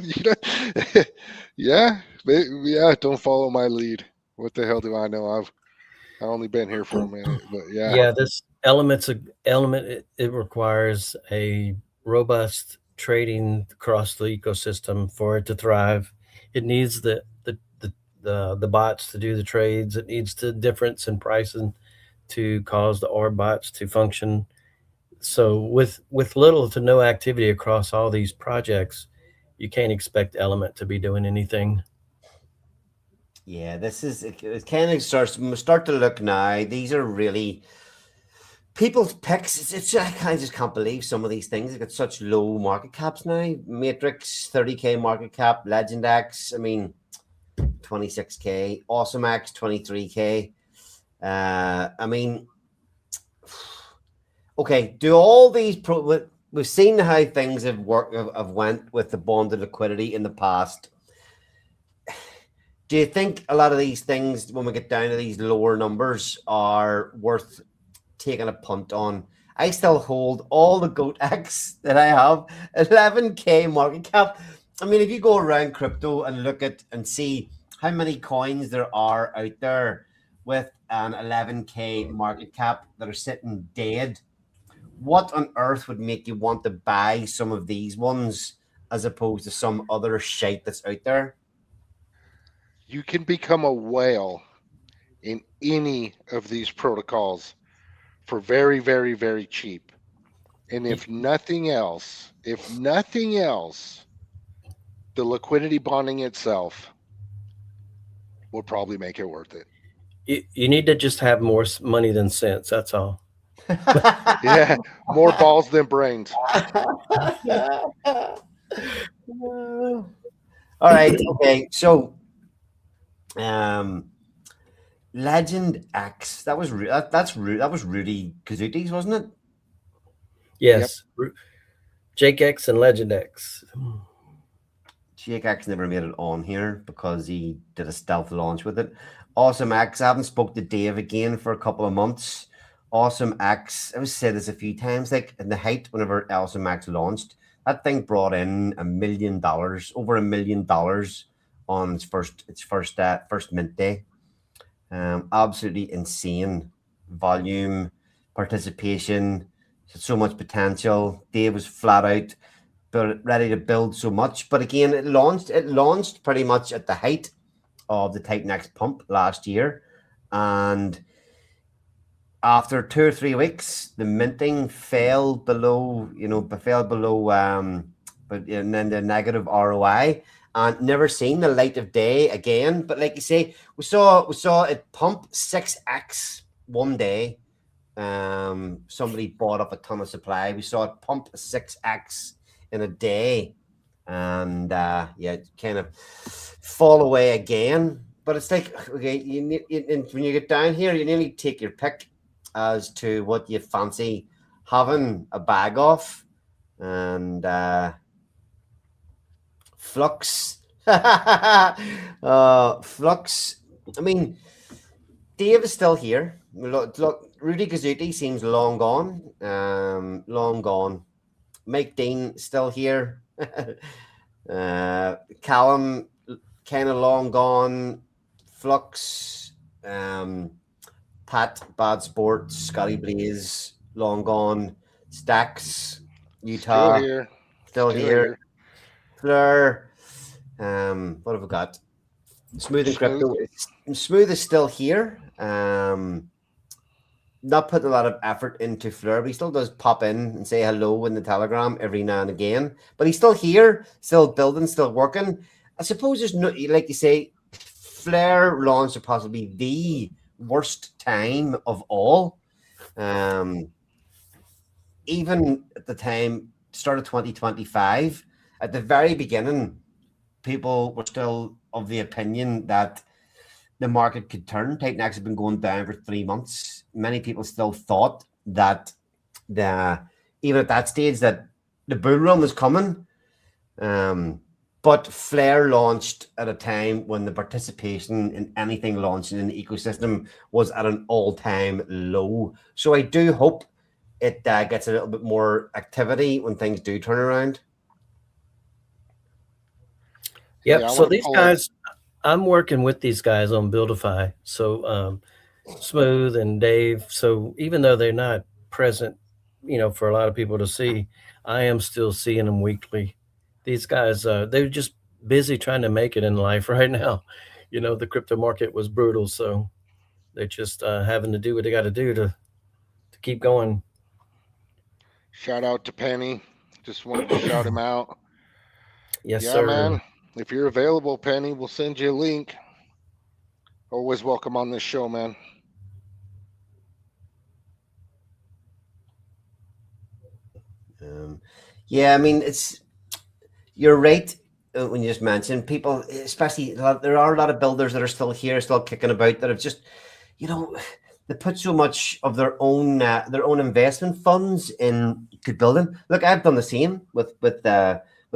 Yeah. Don't follow my lead. What the hell do I know? I've only been here for a minute, but yeah. Yeah, this element it requires a robust trading across the ecosystem for it to thrive. It needs the bots to do the trades. It needs the difference in pricing to cause the orb bots to function. So with little to no activity across all these projects, you can't expect Element to be doing anything. Yeah, it kind of start to look now. These are really people's picks. I just can't believe some of these things. They've got such low market caps now. Matrix 30K market cap, Legend X, 26K, Awesome X 23K. Okay, do all these we've seen how things have went with the bonded liquidity in the past. Do you think a lot of these things, when we get down to these lower numbers, are worth taking a punt on? I still hold all the GOAT X that I have, 11K market cap. If you go around crypto and look at and see how many coins there are out there with an 11K market cap that are sitting dead, what on earth would make you want to buy some of these ones as opposed to some other shite that's out there? You can become a whale in any of these protocols for very, very, very cheap. And if nothing else, the liquidity bonding itself will probably make it worth it. You need to just have more money than sense. That's all. Yeah, more balls than brains. All right. Okay. So, Legend X. That was Rudy Kazuti's, wasn't it? Yes. Yep. Jake X and Legend X. Jake X never made it on here because he did a stealth launch with it. Awesome X. I haven't spoke to Dave again for a couple of months. Awesome X. I was said this a few times. Like in the height, whenever Awesome X launched, that thing brought in $1 million, over $1 million on its first mint day. Absolutely insane volume, participation, so much potential. Dave was flat out, but ready to build so much. But again, it launched pretty much at the height of the Titanex pump last year, and after 2 or 3 weeks, the minting fell below, but and then the negative ROI, and never seen the light of day again. But like you say, we saw it pump 6x one day. Somebody bought up a ton of supply. We saw it pump 6x in a day, and kind of fall away again. But it's like, okay, when you get down here, you nearly take your pick as to what you fancy having a bag of. And Flux. Flux. Dave is still here. Look, Rudy Kazuti seems long gone. Mike Dean still here. Callum kind of long gone. Flux. Pat, Bad Sports, Scotty Blaze, long gone. Stacks, Utah, still here. Fleur, what have we got? Smooth and Crypto. Smooth is still here. Not putting a lot of effort into Fleur, but he still does pop in and say hello in the Telegram every now and again. But he's still here, still building, still working. I suppose there's no, like you say, Flare launched at possibly the worst time of all. Even at the time, start of 2025, at the very beginning, people were still of the opinion that the market could turn. Titanex had been going down for 3 months. Many people still thought that even at that stage that the bull run was coming. But Flare launched at a time when the participation in anything launching in the ecosystem was at an all-time low. So I do hope it gets a little bit more activity when things do turn around. Yep. Yeah, I So wanna these pull it. guys, I'm working with these guys on Buildify. So Smooth and Dave. So even though they're not present, for a lot of people to see, I am still seeing them weekly. These guys, they're just busy trying to make it in life right now. The crypto market was brutal, so they're just having to do what they got to do to keep going. Shout out to Penny. Just wanted to shout him out. Yes, Yeah, sir. man. If you're available, Penny, we'll send you a link. Always welcome on this show, man. Yeah, I mean, you're right when you just mentioned people, especially there are a lot of builders that are still here, still kicking about, that have just, they put so much of their own investment funds in good building. Look, I've done the same with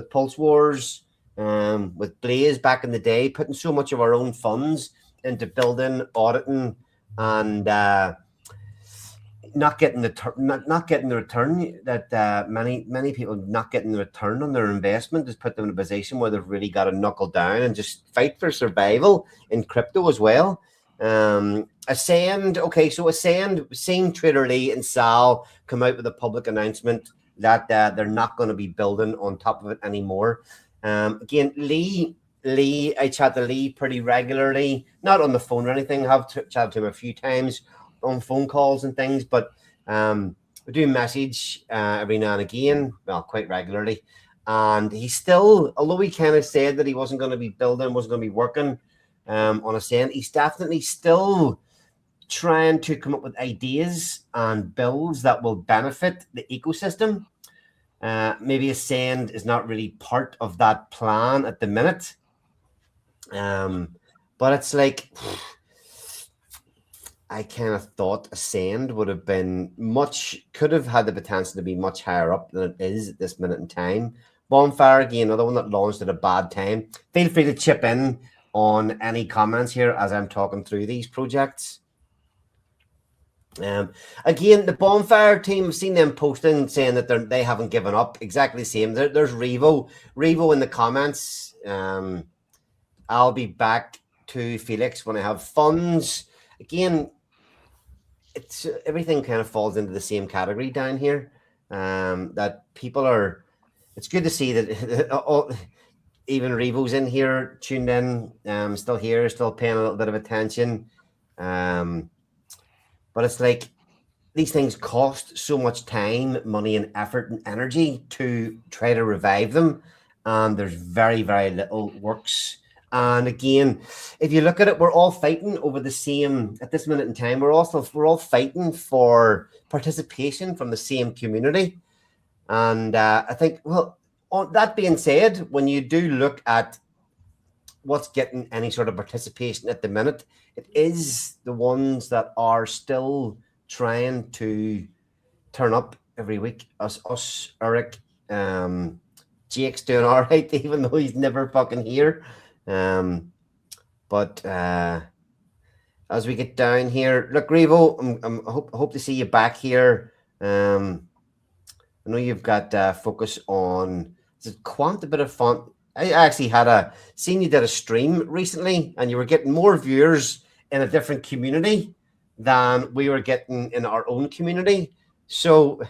Pulse Wars, with Blaze back in the day, putting so much of our own funds into building, auditing, and not getting the return that many people not getting the return on their investment has put them in a position where they've really got to knuckle down and just fight for survival in crypto as well. Ascend, okay, so Ascend, seeing Trader Lee and Sal come out with a public announcement that they're not going to be building on top of it anymore. Again, Lee, I chat to Lee pretty regularly, not on the phone or anything. I've chatted to him a few times on phone calls and things, but we do message every now and again, well, quite regularly. And he still, although he kind of said that he wasn't going to be building, wasn't going to be working on Ascend, he's definitely still trying to come up with ideas and builds that will benefit the ecosystem. Maybe Ascend is not really part of that plan at the minute. But it's like, I kind of thought Ascend would have been could have had the potential to be much higher up than it is at this minute in time. Bonfire, again, another one that launched at a bad time. Feel free to chip in on any comments here as I'm talking through these projects. Again, the Bonfire team, I've seen them posting saying that they haven't given up. Exactly the same. There's Revo in the comments. I'll be back to Felix when I have funds. Again, it's everything kind of falls into the same category down here. That people are. It's good to see that even Revo's in here, tuned in, still here, still paying a little bit of attention. But it's like these things cost so much time, money, and effort and energy to try to revive them, and there's very, very little works. And again, if you look at it, we're all fighting over the same at this minute in time. We're all fighting for participation from the same community. And I think, well, that being said, when you do look at what's getting any sort of participation at the minute, it is the ones that are still trying to turn up every week. Us, Eric, Jake's doing all right, even though he's never fucking here. But as we get down here, look, Revo, I hope to see you back here. I know you've got focus on quant, a bit of font. I actually seen you did a stream recently, and you were getting more viewers in a different community than we were getting in our own community. So,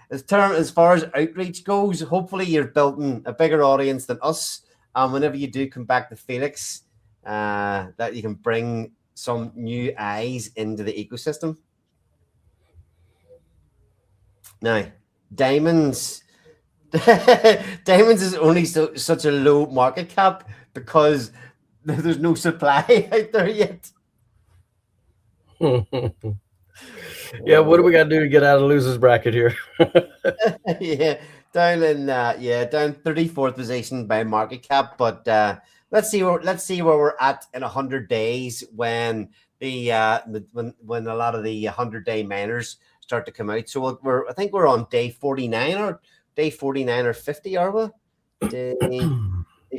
as far as outreach goes, hopefully you're building a bigger audience than us. And whenever you do come back to Felix, that you can bring some new eyes into the ecosystem. Now, Diamonds is only such a low market cap because there's no supply out there yet. Yeah, what do we got to do to get out of the losers bracket here? Yeah, down in down 34th position by market cap, but let's see where we're at in 100 days when when a lot of the 100-day miners start to come out. So I think we're on day 49 or 50, are we? Day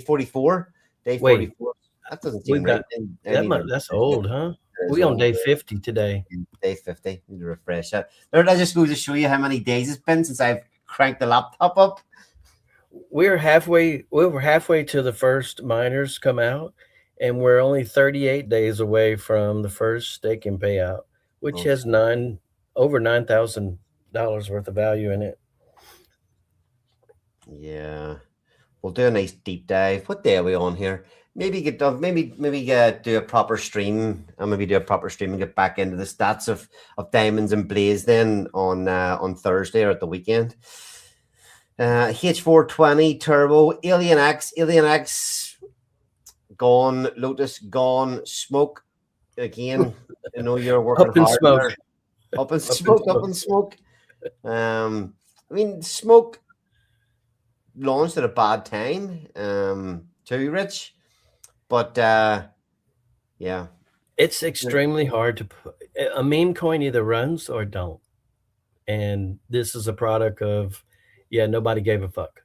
44. Day 44. That doesn't seem right. That's old, huh? We on day 50 today. Day 50. Need to refresh that. There, that just goes to show you how many days it's been since I've cranked the laptop up. We're halfway to the first miners come out, and we're only 38 days away from the first staking payout, which has over $9,000 worth of value in it. Yeah, we'll do a nice deep dive. What day are we on here? Maybe get done. Maybe do a proper stream, and maybe do a proper stream and get back into the stats of Diamonds and Blaze then on Thursday or at the weekend. H420 Turbo, Alien X gone, Lotus gone, Smoke again. You know you're working up in hard. Smoke. Up in smoke. I mean, Smoke launched at a bad time, too, Rich. But yeah, it's extremely hard to put. A meme coin either runs or don't, and this is a product of nobody gave a fuck,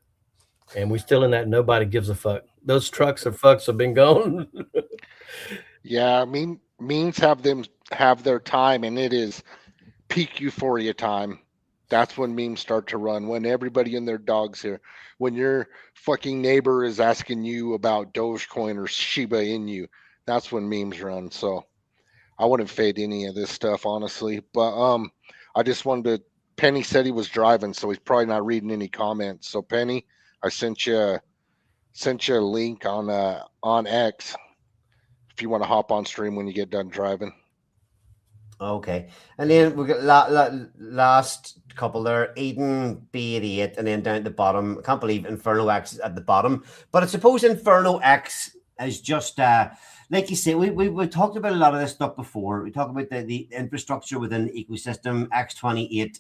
and we're still in that nobody gives a fuck. Those trucks or fucks have been gone. Yeah, I mean, memes have their time, and it is peak euphoria time. That's when memes start to run, when everybody and their dogs here, when your fucking neighbor is asking you about Dogecoin or Shiba Inu, that's when memes run. So I wouldn't fade any of this stuff, honestly. But I just wanted to, Penny said he was driving, so he's probably not reading any comments. So Penny, I sent you a link on X if you want to hop on stream when you get done driving. Okay, and then we got last couple there, Eden B88, and then down at the bottom. I can't believe Inferno X is at the bottom, but I suppose Inferno X is just like you say. We talked about a lot of this stuff before. We talked about the infrastructure within the ecosystem. X28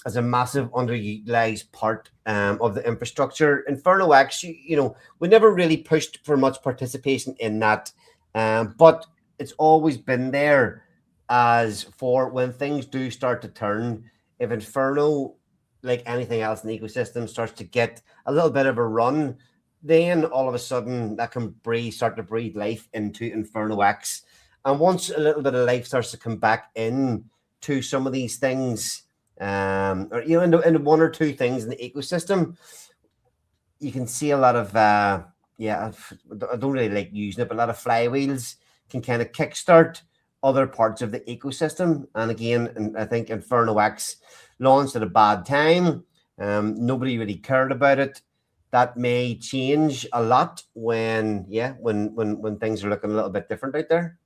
as a massive underutilized part of the infrastructure. Inferno X, we never really pushed for much participation in that, but it's always been there as for when things do start to turn. If Inferno, like anything else in the ecosystem, starts to get a little bit of a run, then all of a sudden that can start to breathe life into Inferno X. And once a little bit of life starts to come back in to some of these things, or into one or two things in the ecosystem, you can see a lot of I don't really like using it, but a lot of flywheels can kind of kickstart other parts of the ecosystem. And again, I think Inferno X launched at a bad time. Nobody really cared about it. That may change a lot when things are looking a little bit different out there.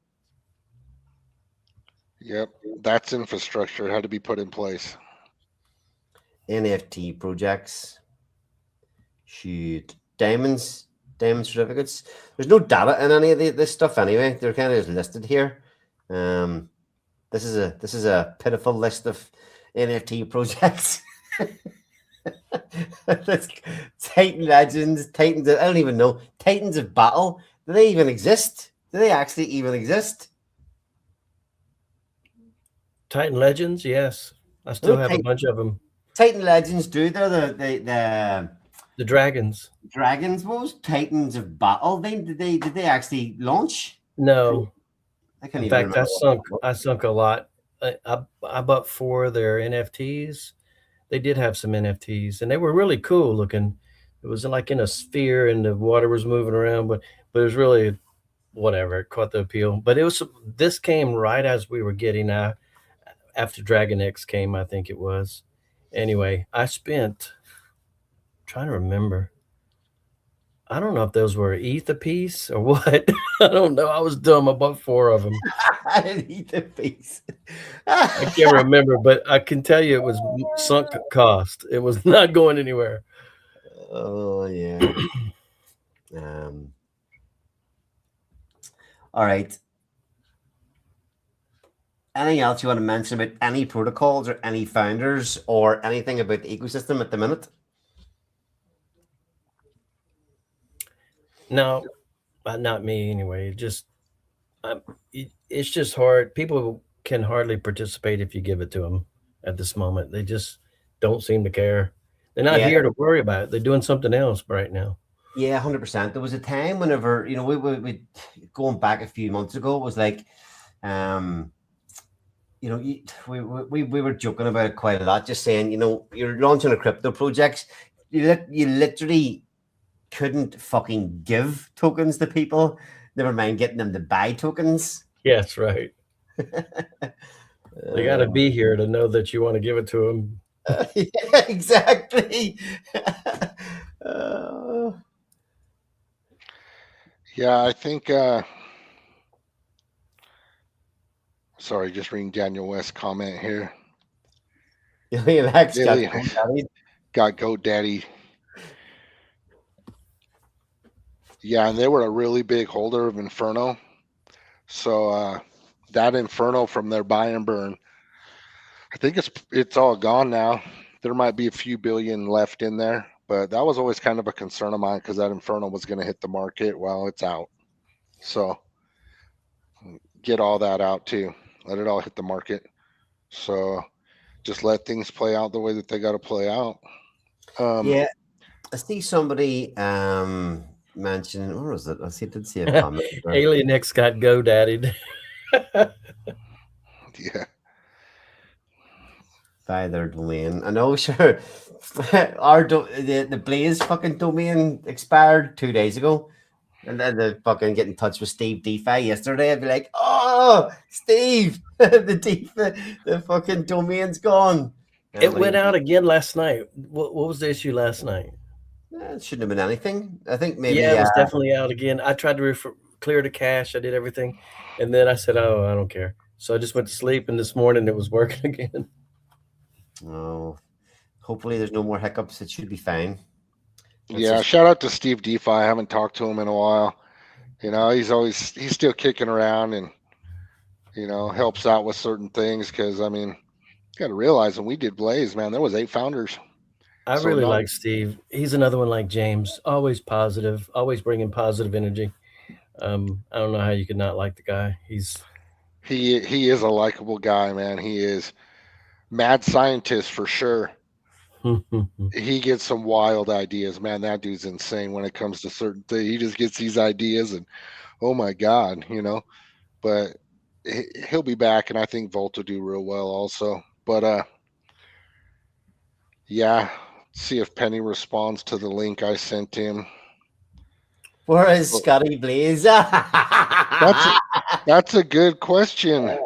Yep, that's infrastructure. It had to be put in place. NFT projects. Shoot. Diamond certificates. There's no data in any of this stuff anyway. They're kind of just listed here. This is a pitiful list of NFT projects. Titan Legends, Titans. I don't even know. Titans of Battle. Do they even exist? Do they actually even exist? Titan Legends, yes. I still have a bunch of them. Titan Legends, they're the dragons. Dragons. What was Titans of Battle? Did they actually launch? No. In fact, I sunk a lot. I bought 4 of their NFTs. They did have some NFTs, and they were really cool looking. It was like in a sphere, and the water was moving around, but it was really whatever. It caught the appeal. But this came right as we were getting out after Dragon X came, I think it was. Anyway, I spent, trying to remember, I don't know if those were ETH a piece or what. I don't know. I was dumb. I bought 4 of them. ETH a piece. I can't remember, but I can tell you it was sunk cost. It was not going anywhere. Oh, yeah. All right. Anything else you want to mention about any protocols or any founders or anything about the ecosystem at the minute? No, not me anyway. It's just hard. People can hardly participate if you give it to them at this moment. They just don't seem to care. They're not Yeah. here to worry about it. They're doing something else right now. Yeah, 100%. There was a time whenever, we going back a few months ago, it was like, we were joking about it quite a lot, just saying, you're launching a crypto project, you literally couldn't fucking give tokens to people, never mind getting them to buy tokens. Yes, right. They got to be here to know that you want to give it to them. Yeah, exactly. Yeah, I think. Sorry, just reading Daniel West's comment here. Alex got GoDaddy. Yeah, and they were a really big holder of Inferno. So that Inferno from their buy and burn, I think it's all gone now. There might be a few billion left in there, but that was always kind of a concern of mine because that Inferno was going to hit the market while it's out. So get all that out too. Let it all hit the market. So just let things play out the way that they got to play out. Yeah, I see somebody mentioned, what was it? I did see a comment. Alien X got GoDaddied. Yeah. By their domain. I know, sure. The Blaze fucking domain expired 2 days ago. And then they fucking get in touch with Steve DeFi yesterday. I'd be like, oh, Steve, the fucking domain's gone. It went out again last night. What was the issue last night? It shouldn't have been anything. I think maybe. Yeah, it was definitely out again. I tried to clear the cache. I did everything. And then I said, oh, I don't care. So I just went to sleep. And this morning it was working again. Oh, hopefully there's no more hiccups. It should be fine. Yeah, shout out to Steve DeFi. I haven't talked to him in a while. He's still kicking around and, helps out with certain things. Cause I mean, you got to realize when we did Blaze, man, there was 8 founders. I really like Steve. He's another one like James, always positive, always bringing positive energy. I don't know how you could not like the guy. He is a likable guy, man. He is mad scientist for sure. He gets some wild ideas, man. That dude's insane when it comes to certain things. He just gets these ideas and oh my God, but he'll be back. And I think Volt will do real well also, but, yeah, see if Penny responds to the link I sent him. Where is Scotty Blaze? That's a good question.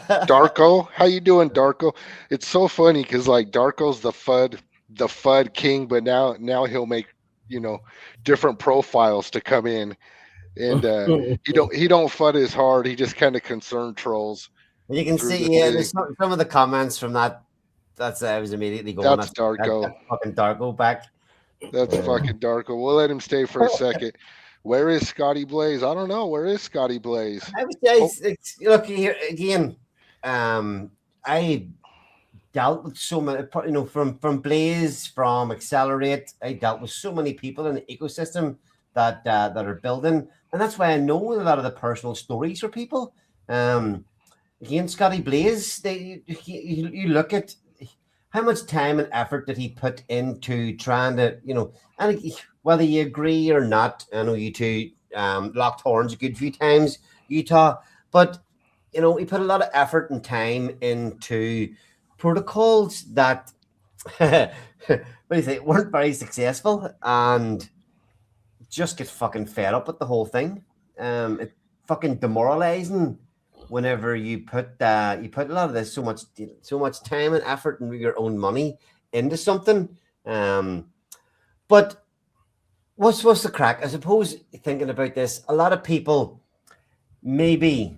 Darko, how you doing, Darko? It's so funny because like Darko's the FUD king, but now he'll make different profiles to come in, and he don't FUD as hard. He just kind of concerned trolls. You can see, there's some of the comments from that. That's I was immediately going. That's Darko. That's fucking Darko back. That's fucking Darko. We'll let him stay for a second. Where is Scotty Blaze? I don't know. Where is Scotty Blaze? I would say, look here again. I dealt with so many, from Blaze, from Accelerate. I dealt with so many people in the ecosystem that are building, and that's why I know a lot of the personal stories for people. Again, Scotty Blaze, you look at how much time and effort did he put into trying to, and whether you agree or not, I know you two locked horns a good few times, Utah, but he put a lot of effort and time into protocols that weren't very successful and just get fucking fed up with the whole thing. It's fucking demoralizing whenever you put a lot of this so much time and effort and your own money into something. But what's the crack? I suppose thinking about this, a lot of people maybe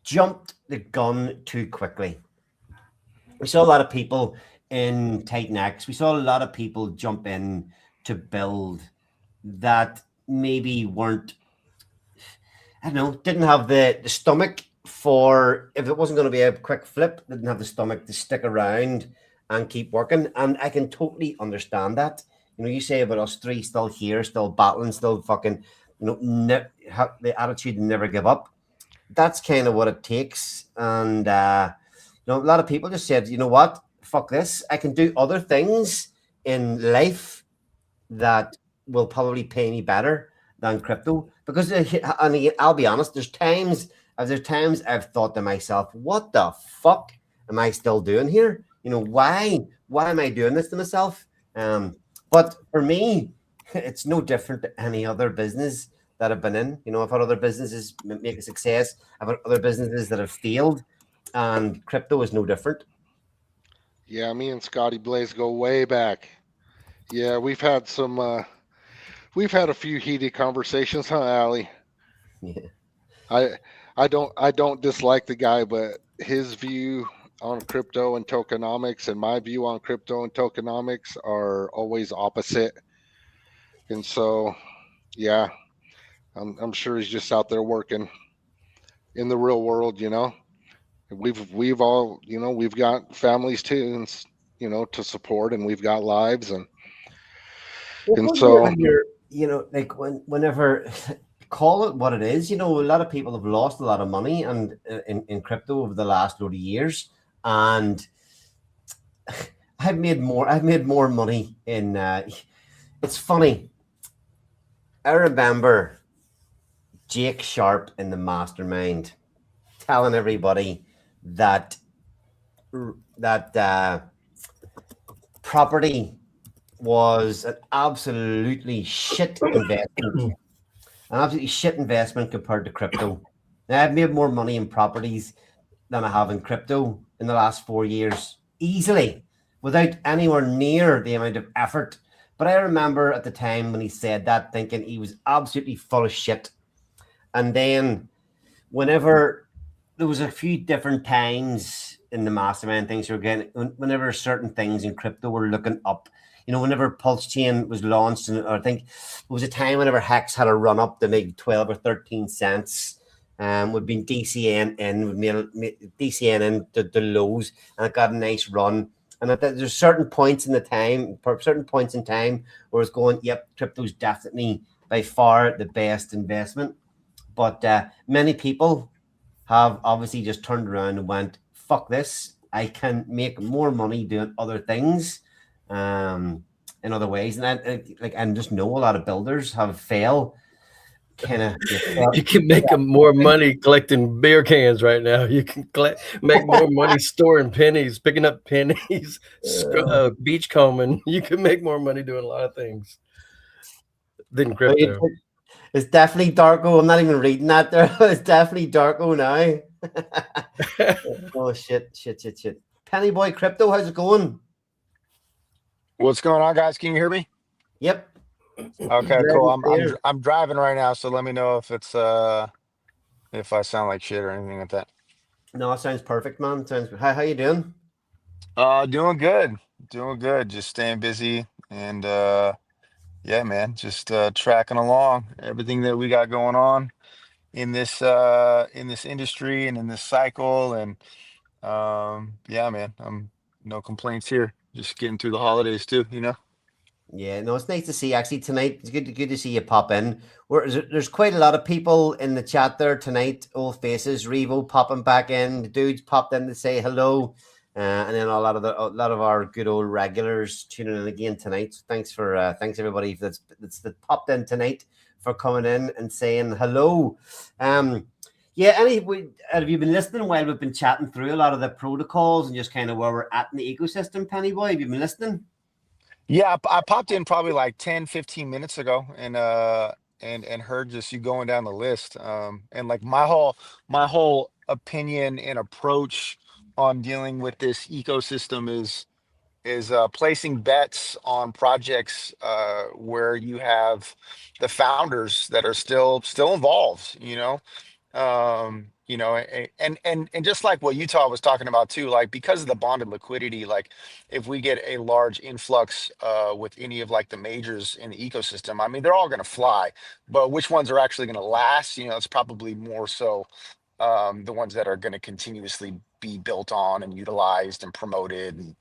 jumped the gun too quickly. We saw a lot of people in Titan X. We saw a lot of people jump in to build that maybe weren't I don't know, didn't have the stomach for, if it wasn't going to be a quick flip, didn't have the stomach to stick around and keep working. And I can totally understand that. You know, you say about us three still here, still battling, still fucking, you know, have the attitude to never give up. That's kind of what it takes. And, you know, a lot of people just said, you know what, fuck this. I can do other things in life that will probably pay me better than crypto. Because, and I'll be honest, there's times I've thought to myself, what the fuck am I still doing here? You know, why am I doing this to myself? But for me, it's no different to any other business that I've been in. You know, I've had other businesses make a success. I've had other businesses that have failed, and crypto is no different. Yeah, me and Scotty Blaze go way back. Yeah, we've had a few heated conversations, huh, Ali? Yeah. I don't dislike the guy, but his view on crypto and tokenomics and my view on crypto and tokenomics are always opposite. And so, yeah, I'm sure he's just out there working in the real world, you know. We've all, you know, we've got families too, and you know, to support, and we've got lives, and so Whenever you're, you know, like whenever call it what it is, you know, a lot of people have lost a lot of money and in crypto over the last load of years, and I've made more money in. It's funny. I remember Jake Sharp in the mastermind telling everybody that property was an absolutely shit investment, an absolutely shit investment compared to crypto. Now, I've made more money in properties than I have in crypto in the last 4 years, easily, without anywhere near the amount of effort. But I remember at the time when he said that, thinking he was absolutely full of shit. And then, whenever there was a few different times in the mastermind things were getting, whenever certain things in crypto were looking up, you know, whenever Pulse Chain was launched, and I think it was a time whenever Hex had a run up to maybe 12 or 13 cents. Would be DCN in, would made DCN in the lows, and it got a nice run. And there's certain points in time where it's going, yep, crypto's definitely by far the best investment. But many people have obviously just turned around and went, fuck this. I can make more money doing other things in other ways. And I just know a lot of builders have failed. You can make more money collecting beer cans right now. You can make more money storing pennies, picking up pennies, beach combing. You can make more money doing a lot of things than crypto. It's definitely Darko. I'm not even reading that there. It's definitely Darko now. Oh shit. Penny Boy Crypto, how's it going? What's going on, guys? Can you hear me? Yep. Okay, cool. I'm driving right now, so let me know if it's if I sound like shit or anything like that. No, it sounds perfect, man. Sounds good. How you doing? Doing good. Just staying busy and yeah, man, just tracking along everything that we got going on in this industry and in this cycle, and yeah, man, no complaints here. Just getting through the holidays too, you know. Yeah, no, it's nice to see actually tonight. It's good to see you pop in. There's quite a lot of people in the chat there tonight. Old faces, Revo popping back in. The dudes popped in to say hello, and then a lot of our good old regulars tuning in again tonight. So thanks everybody that popped in tonight for coming in and saying hello. Yeah, have you been listening while we've been chatting through a lot of the protocols and just kind of where we're at in the ecosystem, Penny Boy? Have you been listening? Yeah, I popped in probably like 10, 15 minutes ago and heard just you going down the list. And like my whole opinion and approach on dealing with this ecosystem is placing bets on projects where you have the founders that are still involved, you know. You know, and just like what Utah was talking about too, like because of the bonded liquidity, like if we get a large influx with any of like the majors in the ecosystem, I mean, they're all going to fly, but which ones are actually going to last? You know, it's probably more so the ones that are going to continuously be built on and utilized and promoted, and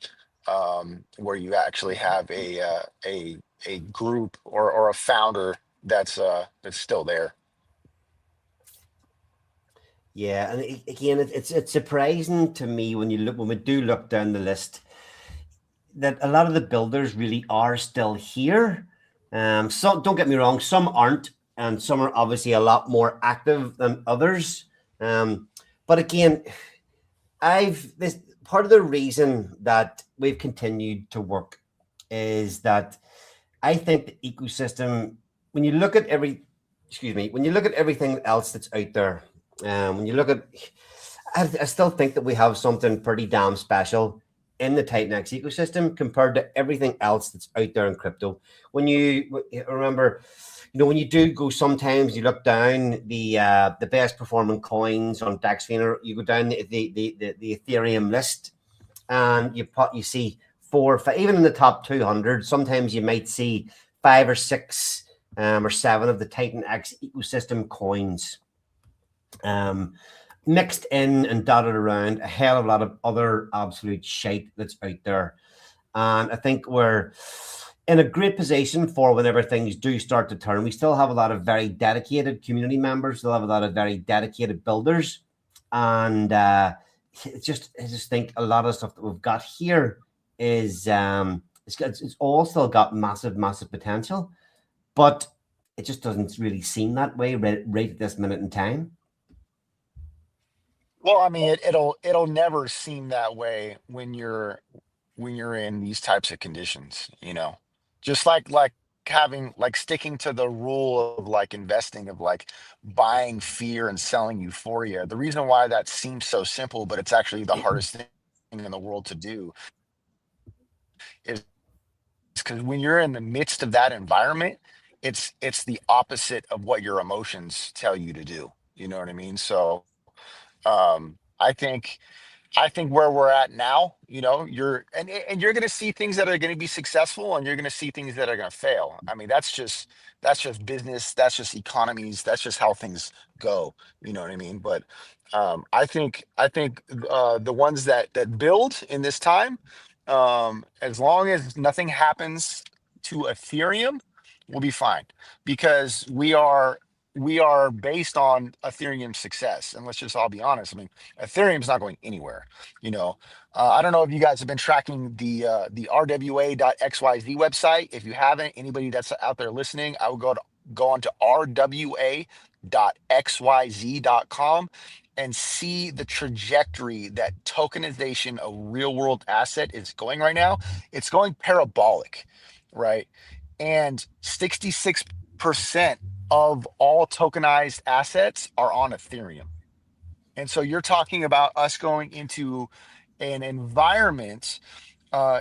where you actually have a group or a founder that's still there. Yeah, and again, it's surprising to me when we do look down the list that a lot of the builders really are still here. So don't get me wrong, some aren't, and some are obviously a lot more active than others. But again, this part of the reason that we've continued to work is that I think the ecosystem, when you look at when you look at everything else that's out there, when you look at, I still think that we have something pretty damn special in the Titan X ecosystem compared to everything else that's out there in crypto. When you remember, when you do go, sometimes you look down the best performing coins on DexFiner, you go down the Ethereum list, and you see 4 or 5, even in the top 200. Sometimes you might see 5 or 6 or 7 of the Titan X ecosystem coins mixed in and dotted around a hell of a lot of other absolute shite that's out there. And I think we're in a great position for whenever things do start to turn. We still have a lot of very dedicated community members. Still have a lot of very dedicated builders. And I just think a lot of stuff that we've got here is it's all still got massive, massive potential, but it just doesn't really seem that way right at this minute in time. Well, I mean, it'll never seem that way when you're in these types of conditions, you know. Just like having like sticking to the rule of like investing, of like buying fear and selling euphoria. The reason why that seems so simple, but it's actually the hardest thing in the world to do, is because when you're in the midst of that environment, it's the opposite of what your emotions tell you to do. You know what I mean? So I think where we're at now, you know, you're going to see things that are going to be successful, and you're going to see things that are going to fail. I mean, that's just business, that's just economies, that's just how things go. You know what I mean? But I think the ones that build in this time, as long as nothing happens to Ethereum, we'll be fine, because we are based on Ethereum's success. And let's just all be honest. I mean, Ethereum's not going anywhere. You know, I don't know if you guys have been tracking the RWA.xyz website. If you haven't, anybody that's out there listening, I would go on to RWA.xyz.com and see the trajectory that tokenization of real world asset is going right now. It's going parabolic, right? And 66% of all tokenized assets are on Ethereum. And so you're talking about us going into an environment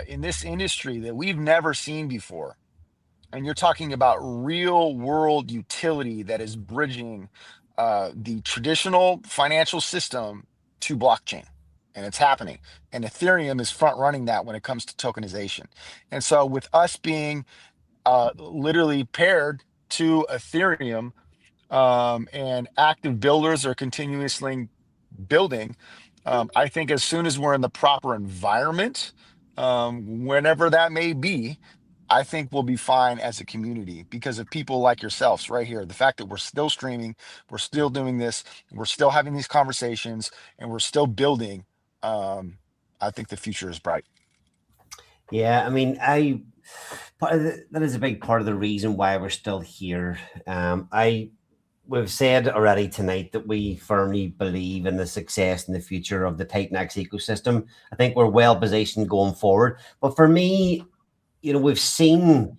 in this industry that we've never seen before. And you're talking about real world utility that is bridging the traditional financial system to blockchain. And it's happening. And Ethereum is front running that when it comes to tokenization. And so with us being literally paired to Ethereum, and active builders are continuously building, I think as soon as we're in the proper environment, whenever that may be, I think we'll be fine as a community because of people like yourselves right here. The fact that we're still streaming, we're still doing this, we're still having these conversations, and we're still building. I think the future is bright. Yeah, I mean, that is a big part of the reason why we're still here. We've said already tonight that we firmly believe in the success and the future of the Titan X ecosystem. I think we're well positioned going forward. But for me, we've seen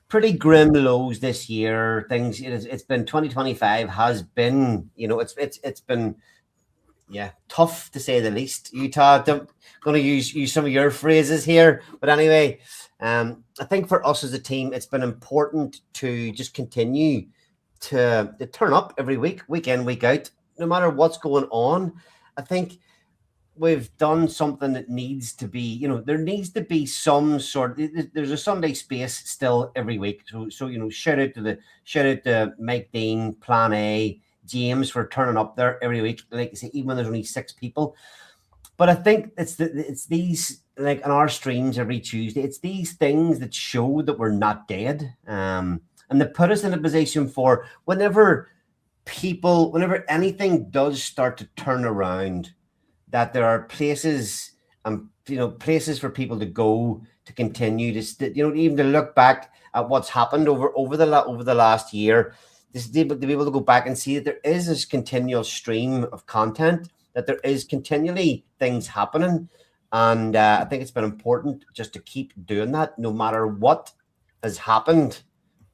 pretty grim lows this year. It's been 2025 has been, it's been, yeah, tough to say the least. Utah, I'm going to use some of your phrases here, but anyway, I think for us as a team, it's been important to just continue to turn up every week in, week out, no matter what's going on, I think we've done something that needs to be, there needs to be some sort. There's a Sunday space still every week. So shout out to Mike Dean, Plan A, James for turning up there every week. Like I say, even when there's only 6 people. But I think it's these, like on our streams every Tuesday, it's these things that show that we're not dead. And they put us in a position for whenever anything does start to turn around, that there are places places for people to go to continue to even to look back at what's happened over the last year, to be able to go back and see that there is this continual stream of content, that there is continually things happening, and I think it's been important just to keep doing that no matter what has happened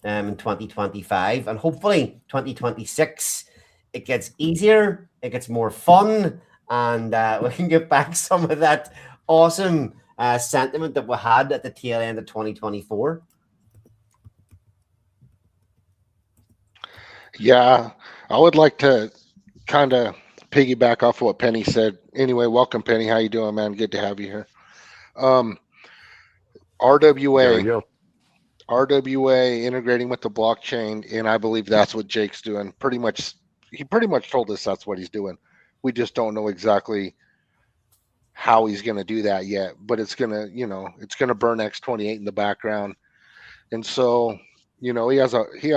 in 2025, and hopefully 2026 it gets easier, it gets more fun, and we can get back some of that awesome sentiment that we had at the tail end of 2024. Yeah, I would like to kind of piggyback off what Penny said. Anyway, welcome, Penny. How you doing, man? Good to have you here. RWA integrating with the blockchain, and I believe that's what Jake's doing. He pretty much told us that's what he's doing. We just don't know exactly how he's going to do that yet, but it's going to burn X28 in the background. And so, he has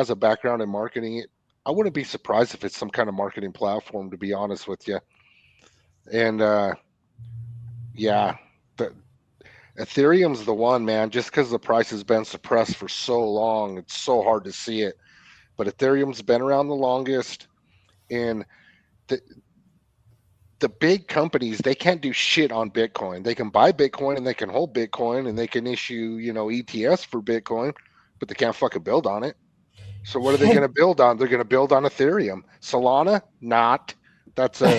a background in marketing. I wouldn't be surprised if it's some kind of marketing platform, to be honest with you. And Ethereum's the one, man, just because the price has been suppressed for so long, it's so hard to see it. But Ethereum's been around the longest, and the big companies, they can't do shit on Bitcoin. They can buy Bitcoin and they can hold Bitcoin and they can issue, ETFs for Bitcoin, but they can't fucking build on it. So what are they going to build on? They're going to build on Ethereum. Solana, not. That's they're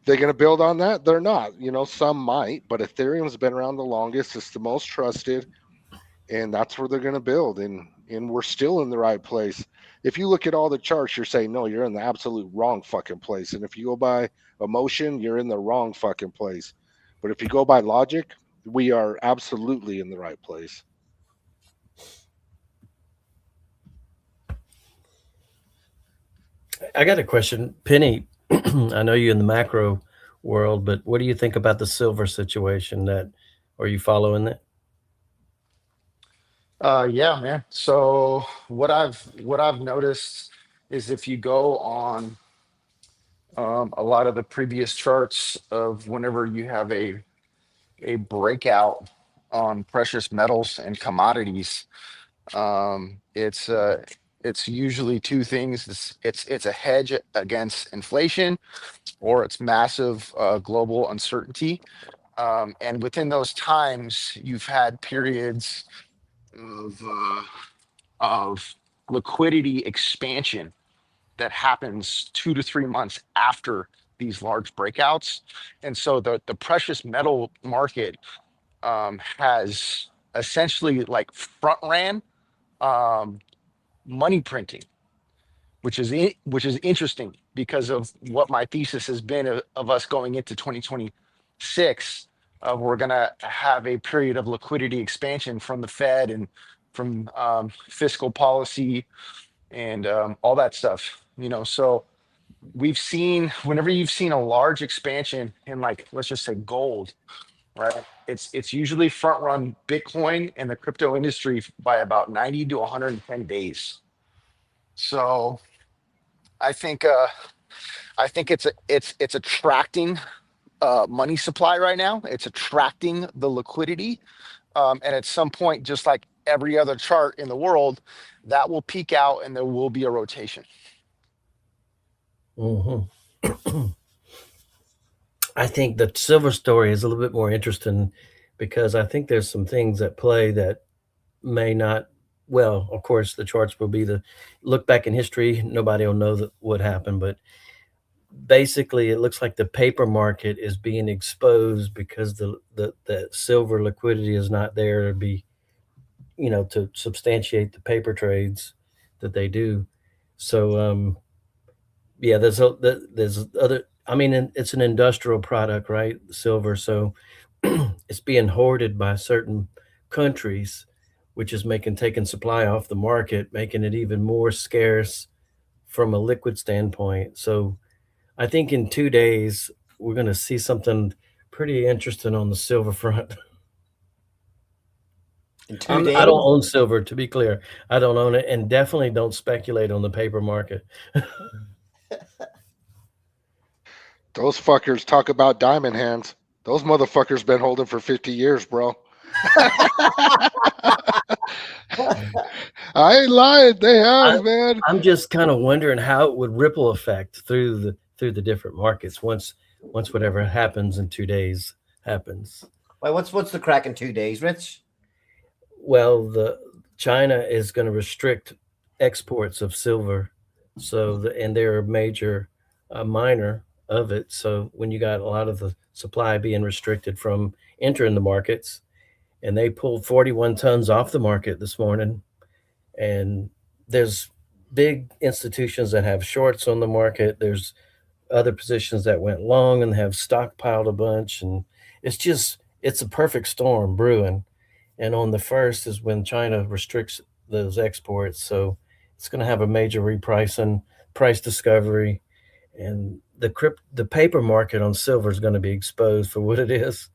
going to build on that? They're not. Some might, but Ethereum's been around the longest. It's the most trusted, and that's where they're going to build. And we're still in the right place. If you look at all the charts, you're saying, no, you're in the absolute wrong fucking place. And if you go by emotion, you're in the wrong fucking place. But if you go by logic, we are absolutely in the right place. I got a question. Penny, I know you're in the macro world, but what do you think about the silver situation? Are you following that? Yeah, man. So what I've noticed is if you go on a lot of the previous charts of whenever you have a breakout on precious metals and commodities, it's usually two things. It's a hedge against inflation, or it's massive global uncertainty. And within those times, you've had periods of liquidity expansion that happens 2 to 3 months after these large breakouts. And so the precious metal market has essentially like front ran money printing, which is interesting because of what my thesis has been of us going into 2026. We're going to have a period of liquidity expansion from the Fed and from fiscal policy and all that stuff. So whenever you've seen a large expansion in, like, let's just say gold, right? It's usually front run Bitcoin and the crypto industry by about 90 to 110 days. So I think it's attracting money supply right now. It's attracting the liquidity, and at some point, just like every other chart in the world, that will peak out and there will be a rotation. Mm-hmm. I think the silver story is a little bit more interesting because I think there's some things at play that may not. Well, of course, the charts will be the look back in history. Nobody will know what happened, but basically, it looks like the paper market is being exposed because the silver liquidity is not there to be, to substantiate the paper trades that they do. So Yeah, there's other. I mean, it's an industrial product, right? Silver, so it's being hoarded by certain countries, which is making taking supply off the market, making it even more scarce from a liquid standpoint. So I think in 2 days we're going to see something pretty interesting on the silver front. In 2 days? I don't own silver, to be clear. I don't own it, and definitely don't speculate on the paper market. Those fuckers talk about diamond hands. Those motherfuckers been holding for 50 years, bro. I ain't lying. They have, man. I'm just kind of wondering how it would ripple effect through the different markets once whatever happens in 2 days happens. Well, what's the crack in 2 days, Rich? Well, the China is going to restrict exports of silver, so and they're a major miner of it. So when you got a lot of the supply being restricted from entering the markets, and they pulled 41 tons off the market this morning, and there's big institutions that have shorts on the market. There's other positions that went long and have stockpiled a bunch, and it's a perfect storm brewing. And on the first is when China restricts those exports, so it's going to have a major repricing, price discovery, and the paper market on silver is going to be exposed for what it is.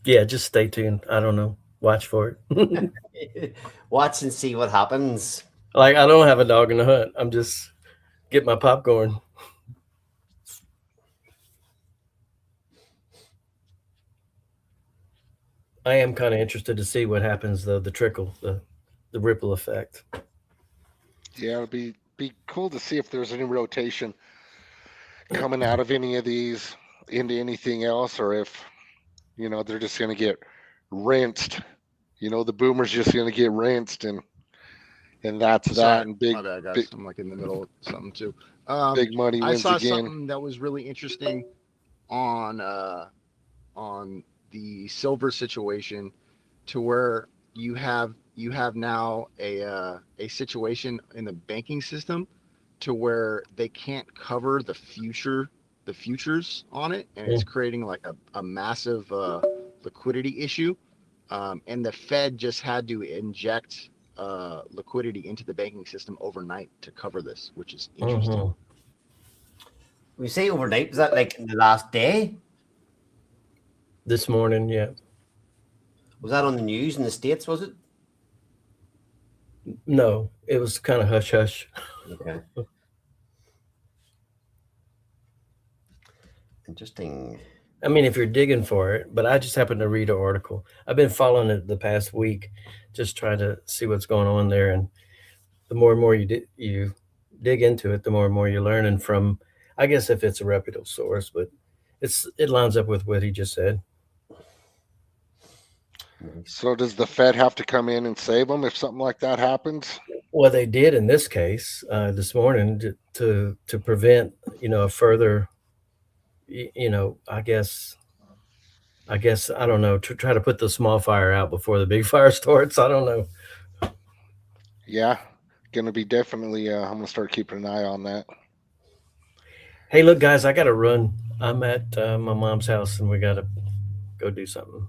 Yeah, just stay tuned. I don't know. Watch for it. Watch and see what happens. Like, I don't have a dog in the hunt. I'm just get my popcorn. I am kind of interested to see what happens though, the trickle, the ripple effect. Yeah, it'll be cool to see if there's any rotation coming out of any of these into anything else, or if they're just going to get rinsed. The boomers just going to get rinsed, and that's that. Sorry, And big, my bad, guys. big, I'm like in the middle of something too. big money I wins saw again. something that was really interesting on the silver situation, to where you have now a situation in the banking system to where they can't cover the futures on it, and it's creating like a massive liquidity issue. And the Fed just had to inject liquidity into the banking system overnight to cover this, which is interesting. Mhm. We say overnight, was that like in the last day? This morning, yeah. Was that on the news in the States, was it? No, it was kind of hush hush. Okay. Interesting. I mean, if you're digging for it, but I just happened to read an article. I've been following it the past week, just trying to see what's going on there. And the more and more you dig into it, the more and more you're learning from, I guess, if it's a reputable source, but it lines up with what he just said. So does the Fed have to come in and save them if something like that happens? Well, they did in this case this morning to prevent, a further, I guess I don't know, to try to put the small fire out before the big fire starts. I don't know. Yeah, gonna be definitely. I'm gonna start keeping an eye on that. Hey, look, guys, I got to run. I'm at my mom's house, and we got to go do something.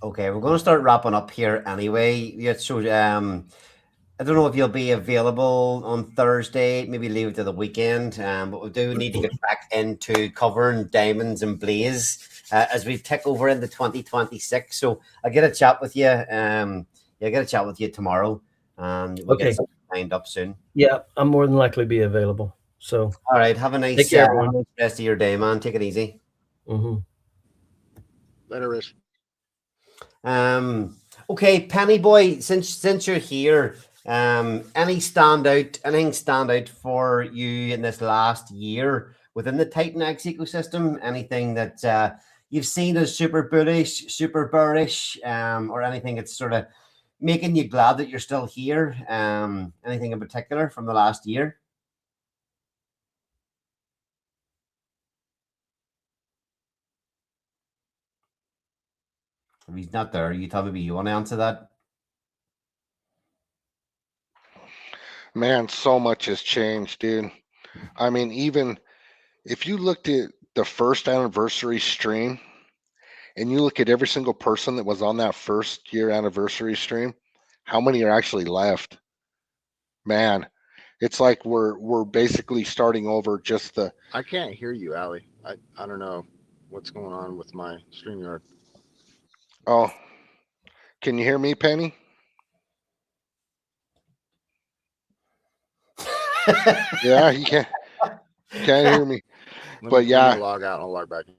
Okay, we're going to start wrapping up here anyway. Yeah, so I don't know if you'll be available on Thursday. Maybe leave it to the weekend. But we do need to get back into covering diamonds and blaze as we tick over into 2026. So I get a chat with you. I get a chat with you tomorrow, and we'll Okay. get something lined up soon. Yeah, I'm more than likely be available. So, All right, have a nice Take care, everyone. rest of your day, man. Take it easy. mhm. Later, Rich. Okay, Penny Boy, since you're here, anything stand out for you in this last year within the Titan X ecosystem? Anything that you've seen as super bullish, super bearish, or anything that's sort of making you glad that you're still here? Anything in particular from the last year? If he's not there, you tell me you want to answer that. Man, so much has changed, dude. I mean, even if you looked at the first anniversary stream and you look at every single person that was on that first year anniversary stream, how many are actually left? Man, it's like we're basically starting over just the I can't hear you, Allie. I don't know what's going on with my StreamYard. oh, can you hear me, Penny? Yeah, you can't hear me. But Let yeah, me log out and I'll log back in.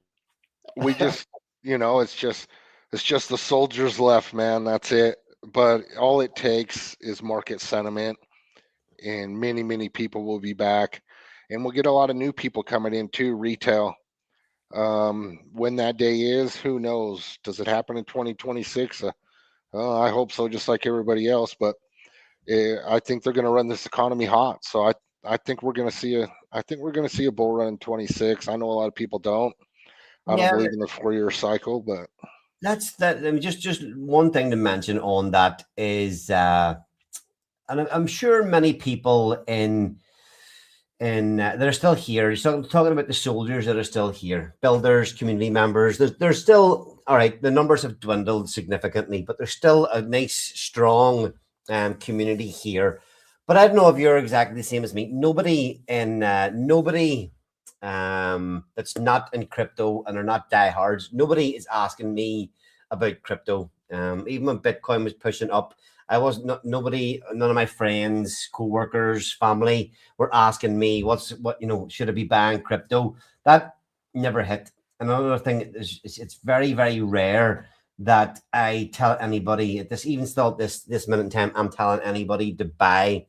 we just it's just the soldiers left, man. That's it. But all it takes is market sentiment, and many people will be back, and we'll get a lot of new people coming in too. Retail. When that day is, who knows? Does it happen in 2026? I hope so, just like everybody else. But I think they're going to run this economy hot. So I think we're going to see a bull run in 26. I know a lot of people don't. I don't Yeah, believe in the 4-year cycle, but that's that. I mean, just one thing to mention on that is, and I'm sure many people in that are still here. So talking about the soldiers that are still here, builders, community members. There's still all right. The numbers have dwindled significantly, but there's still a nice, strong community here. But I don't know if you're exactly the same as me. Nobody that's not in crypto and are not diehards. Nobody is asking me about crypto. Even when Bitcoin was pushing up, I was not nobody, none of my friends, co-workers, family were asking me what should I be buying crypto? That never hit. Another thing is it's very, very rare that I tell anybody at this, even still at this minute in time, I'm telling anybody to buy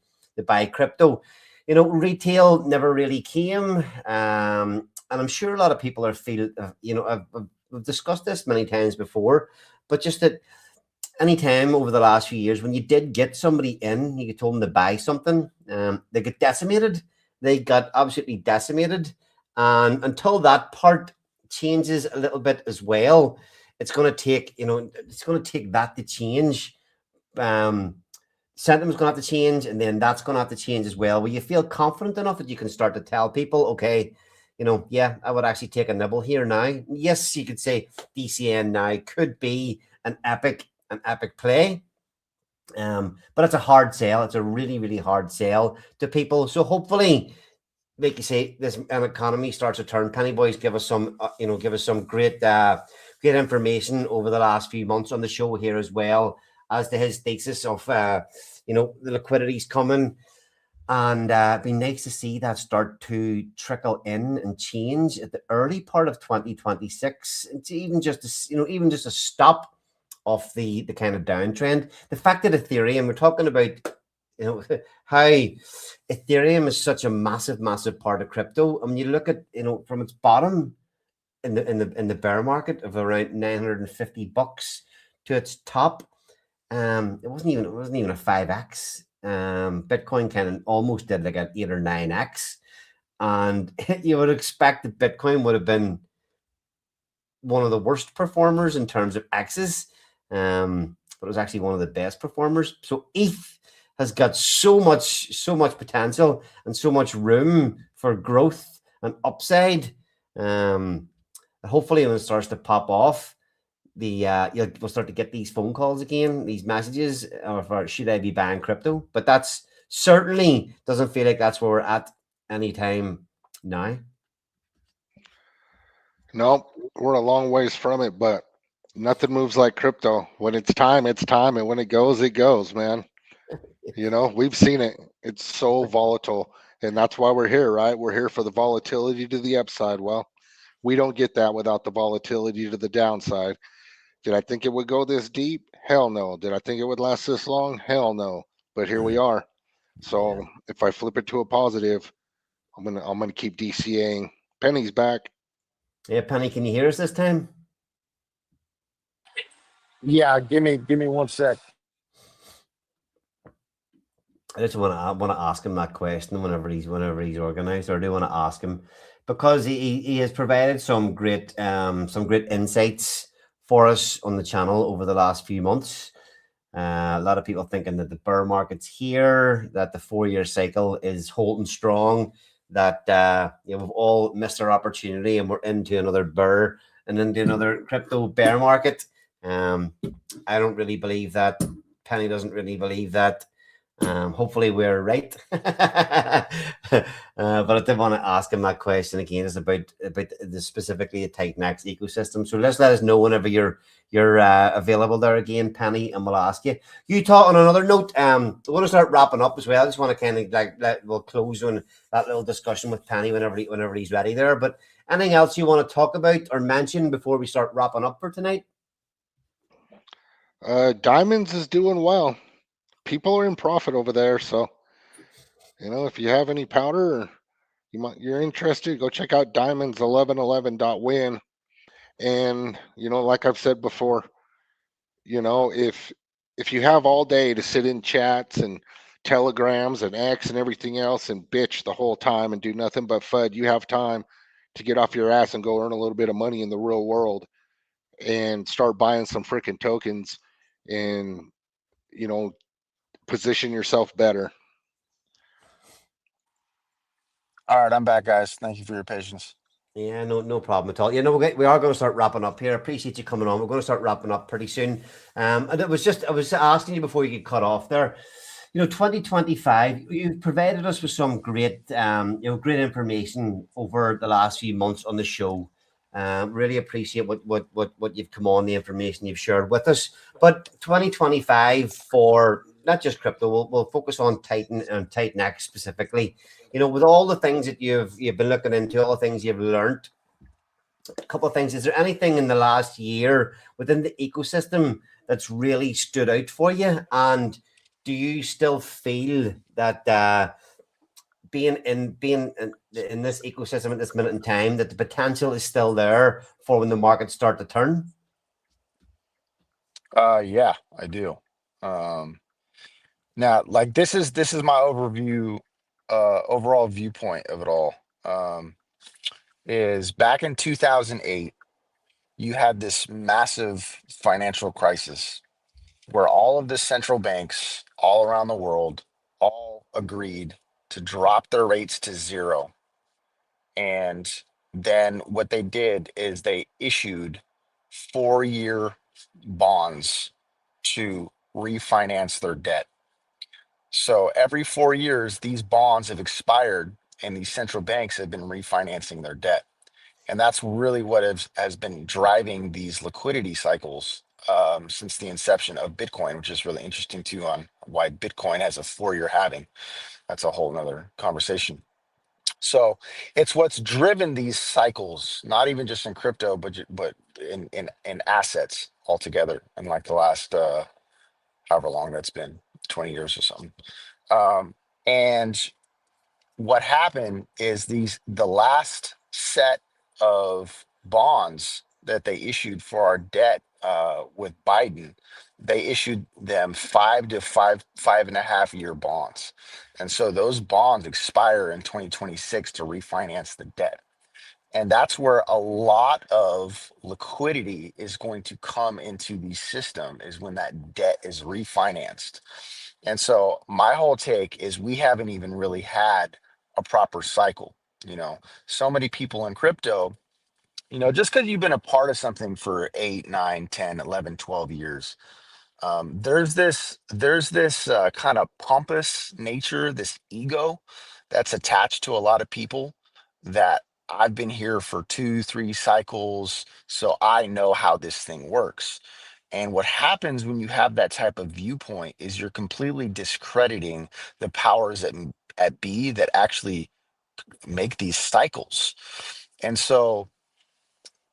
crypto. Retail never really came. And I'm sure a lot of people are I've discussed this many times before, but just that anytime over the last few years, when you did get somebody in, you told them to buy something, they get decimated. They got absolutely decimated. And until that part changes a little bit as well, it's going to take, that to change. Sentiment's going to have to change, and then that's going to have to change as well. Where you feel confident enough that you can start to tell people, okay, yeah, I would actually take a nibble here now. Yes, you could say DCN now could be an epic play. But it's a hard sell. It's a really, really hard sell to people. So hopefully, like you say, this economy starts to turn. Penny Boys give us some, great information over the last few months on the show here as well as to his thesis of, the liquidity's coming. And it'd be nice to see that start to trickle in and change at the early part of 2026. It's even just a stop of the kind of downtrend. The fact that Ethereum, we're talking about, how Ethereum is such a massive part of crypto. I mean, you look at, from its bottom in the bear market of around $950 to its top, it wasn't even a 5x. Bitcoin kind of almost did like an 8 or 9x, and you would expect that Bitcoin would have been one of the worst performers in terms of X's. But it was actually one of the best performers. So ETH has got so much potential and so much room for growth and upside. Hopefully when it starts to pop off, we'll start to get these phone calls again, these messages, or should I be buying crypto? But that's certainly doesn't feel like that's where we're at anytime now. Nope, we're a long ways from it, but nothing moves like crypto. When it's time, and when it goes, man. We've seen it. It's so volatile, and that's why we're here, right? We're here for the volatility to the upside. Well, we don't get that without the volatility to the downside. Did I think it would go this deep? Hell no. Did I think it would last this long? Hell no. But here we are. So if I flip it to a positive, I'm gonna keep DCAing. Penny's back. Yeah, Penny, can you hear us this time? Yeah, give me 1 sec. I just want to ask him that question whenever he's organized, or I do want to ask him because he has provided some great insights for us on the channel over the last few months. A lot of people thinking that the bear market's here, that the 4-year cycle is holding strong, that we've all missed our opportunity and we're into another bear and into another crypto bear market. I don't really believe that. Penny doesn't really believe that. Hopefully we're right. But I did want to ask him that question again. Is about the specifically the Titan-X ecosystem. So let's let us know whenever you're available there again, Penny, and we'll ask you. You talk on another note. We're going to start wrapping up as well. I just want to kind of we'll close on that little discussion with Penny whenever he's ready there. But anything else you want to talk about or mention before we start wrapping up for tonight? Diamonds is doing well. People are in profit over there, so if you have any powder or you're interested, go check out diamonds1111.win. And like I've said before, if you have all day to sit in chats and telegrams and X and everything else and bitch the whole time and do nothing but FUD, you have time to get off your ass and go earn a little bit of money in the real world and start buying some freaking tokens and position yourself better. All right, I'm back, guys. Thank you for your patience. Yeah, no problem at all. We are going to start wrapping up here. I appreciate you coming on. We're going to start wrapping up pretty soon. And I was asking you before you get cut off there. 2025, you've provided us with some great, great information over the last few months on the show. Really appreciate what you've come on, the information you've shared with us. But 2025 for not just crypto, we'll focus on Titan and Titan-X specifically. With all the things that you've been looking into, all the things you've learned, a couple of things. Is there anything in the last year within the ecosystem that's really stood out for you? And do you still feel that being in this ecosystem at this minute in time, that the potential is still there for when the markets start to turn? Yeah, I do. Now, like this is my overall viewpoint of it all. Is back in 2008, you had this massive financial crisis where all of the central banks all around the world all agreed to drop their rates to zero. And then what they did is they issued 4-year bonds to refinance their debt. So every 4 years, these bonds have expired and these central banks have been refinancing their debt. And that's really what has been driving these liquidity cycles since the inception of Bitcoin, which is really interesting too on why Bitcoin has a 4-year halving. That's a whole nother conversation. So it's what's driven these cycles, not even just in crypto, but in assets altogether in like the last however long that's been, 20 years or something. And what happened is the last set of bonds that they issued for our debt with Biden, they issued them 5 to 5.5 year bonds. And so those bonds expire in 2026 to refinance the debt. And that's where a lot of liquidity is going to come into the system, is when that debt is refinanced. And so my whole take is we haven't even really had a proper cycle. So many people in crypto, just because you've been a part of something for 8, 9, 10, 11, 12 years, there's this kind of pompous nature, this ego that's attached to a lot of people, that I've been here for 2, 3 cycles, so I know how this thing works. And what happens when you have that type of viewpoint is you're completely discrediting the powers at be that actually make these cycles. And so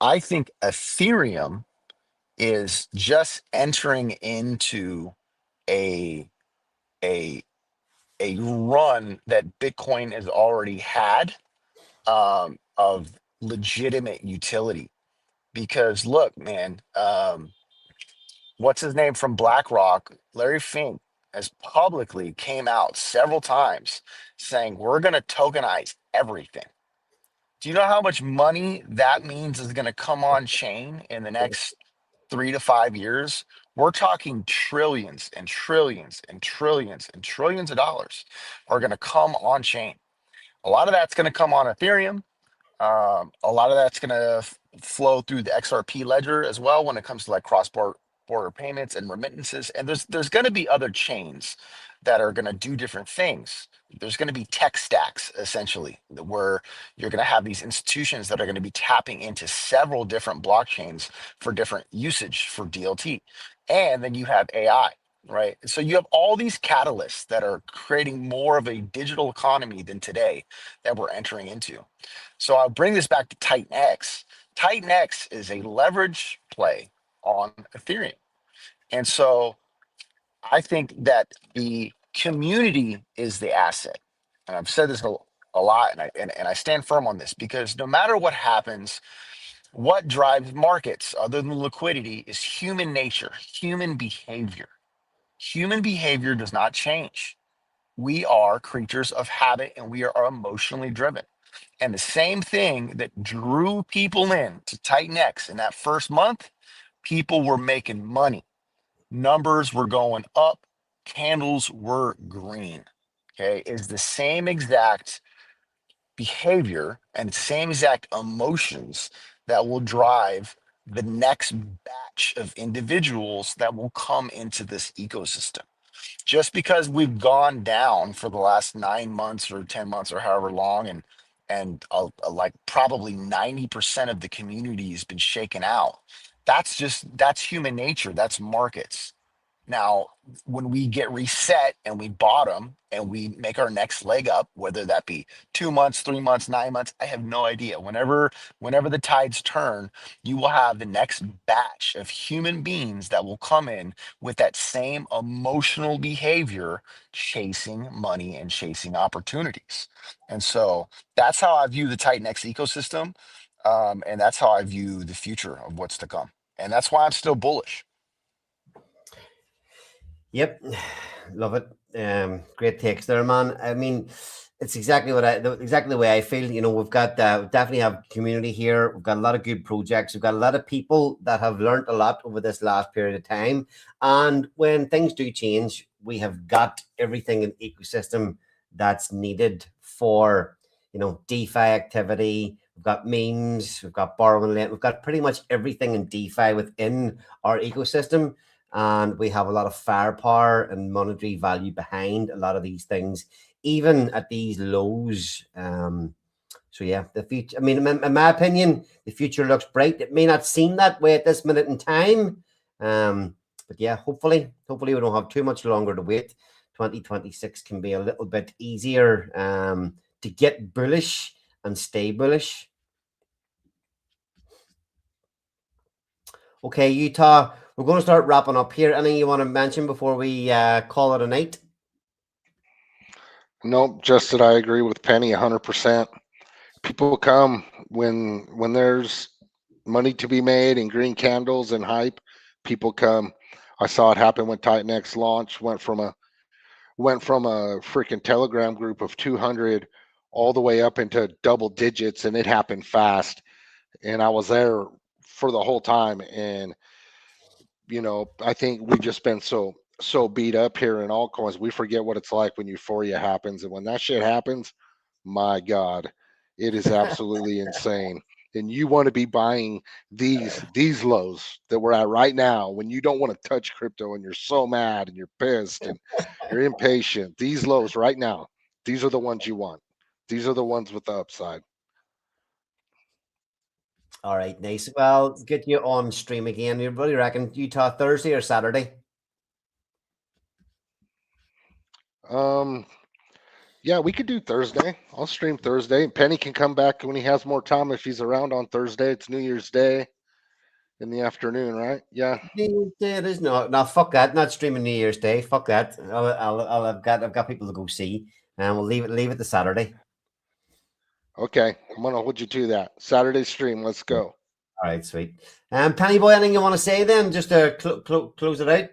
I think Ethereum is just entering into a run that Bitcoin has already had of legitimate utility. Because look, man, what's his name from BlackRock, Larry Fink, has publicly came out several times saying we're going to tokenize everything. Do you know how much money that means is going to come on chain in the next 3 to 5 years, we're talking trillions and trillions and trillions and trillions of dollars are going to come on chain. A lot of that's going to come on Ethereum. A lot of that's going to flow through the XRP ledger as well when it comes to like cross border payments and remittances. And there's going to be other chains that are going to do different things. There's going to be tech stacks essentially where you're going to have these institutions that are going to be tapping into several different blockchains for different usage for DLT. And then you have AI. Right. So you have all these catalysts that are creating more of a digital economy than today that we're entering into. So I'll bring this back to Titan X. Titan X is a leverage play on Ethereum. And so I think that the community is the asset. And I've said this a lot, and I stand firm on this because no matter what happens, what drives markets other than liquidity is human nature, human behavior. Human behavior does not change. We are creatures of habit and we are emotionally driven. And the same thing that drew people in to Titan X in that first month, people were making money. Numbers were going up, candles were green. Okay, is the same exact behavior and same exact emotions that will drive the next batch of individuals that will come into this ecosystem. Just because we've gone down for the last 9 months or 10 months or however long, and like probably 90% of the community has been shaken out. That's human nature. That's markets. Now, when we get reset and we bottom and we make our next leg up, whether that be 2 months, 3 months, 9 months, I have no idea. Whenever the tides turn, you will have the next batch of human beings that will come in with that same emotional behavior, chasing money and chasing opportunities. And so that's how I view the Titan X ecosystem. And that's how I view the future of what's to come. And that's why I'm still bullish. Yep, love it. Great takes there, man. I mean, it's exactly exactly the way I feel. You know, we've got we definitely have community here. We've got a lot of good projects. We've got a lot of people that have learned a lot over this last period of time. And when things do change, we have got everything in the ecosystem that's needed for DeFi activity. We've got memes. We've got borrowing lent. We've got pretty much everything in DeFi within our ecosystem. And we have a lot of firepower and monetary value behind a lot of these things, even at these lows. So yeah, the future, I mean, in my opinion, the future looks bright. It may not seem that way at this minute in time. But yeah, hopefully we don't have too much longer to wait. 2026 can be a little bit easier to get bullish and stay bullish. Okay, Utah, we're going to start wrapping up here. Anything you want to mention before we call it a night? Nope, just that I agree with Penny 100%. People come when there's money to be made and green candles and hype. People come. I saw it happen when Titan X launched. Went from a freaking Telegram group of 200 all the way up into double digits, and it happened fast. And I was there for the whole time. And I think we've just been so beat up here in altcoins. We forget what it's like when euphoria happens, and when that shit happens, my God, it is absolutely insane. And you want to be buying these lows that we're at right now when you don't want to touch crypto and you're so mad and you're pissed and you're impatient. These lows right now, these are the ones you want. These are the ones with the upside. All right, nice. Well, get you on stream again. What do you reckon? Utah Thursday or Saturday? Yeah, we could do Thursday. I'll stream Thursday. Penny can come back when he has more time if he's around on Thursday. It's New Year's Day in the afternoon, right? Yeah. It is not. No, fuck that. Not streaming New Year's Day. Fuck that. I've got people to go see, and we'll leave it to Saturday. Okay, I'm gonna hold you to that. Saturday stream. Let's go. All right, sweet. Penny boy, anything you want to say then? Just to close it out.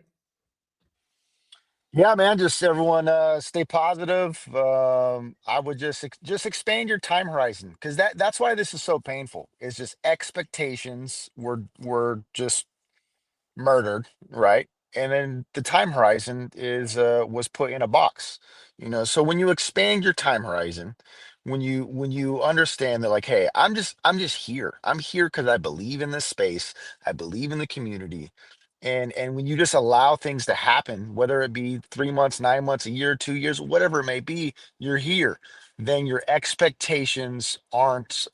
Yeah, man, just everyone stay positive. I would just expand your time horizon because that's why this is so painful. It's just expectations were just murdered, right? And then the time horizon is was put in a box. So when you expand your time horizon, when you understand that, like, hey, I'm just here. I'm here because I believe in this space. I believe in the community. And when you just allow things to happen, whether it be 3 months, 9 months, a year, 2 years, whatever it may be, you're here. Then your expectations aren't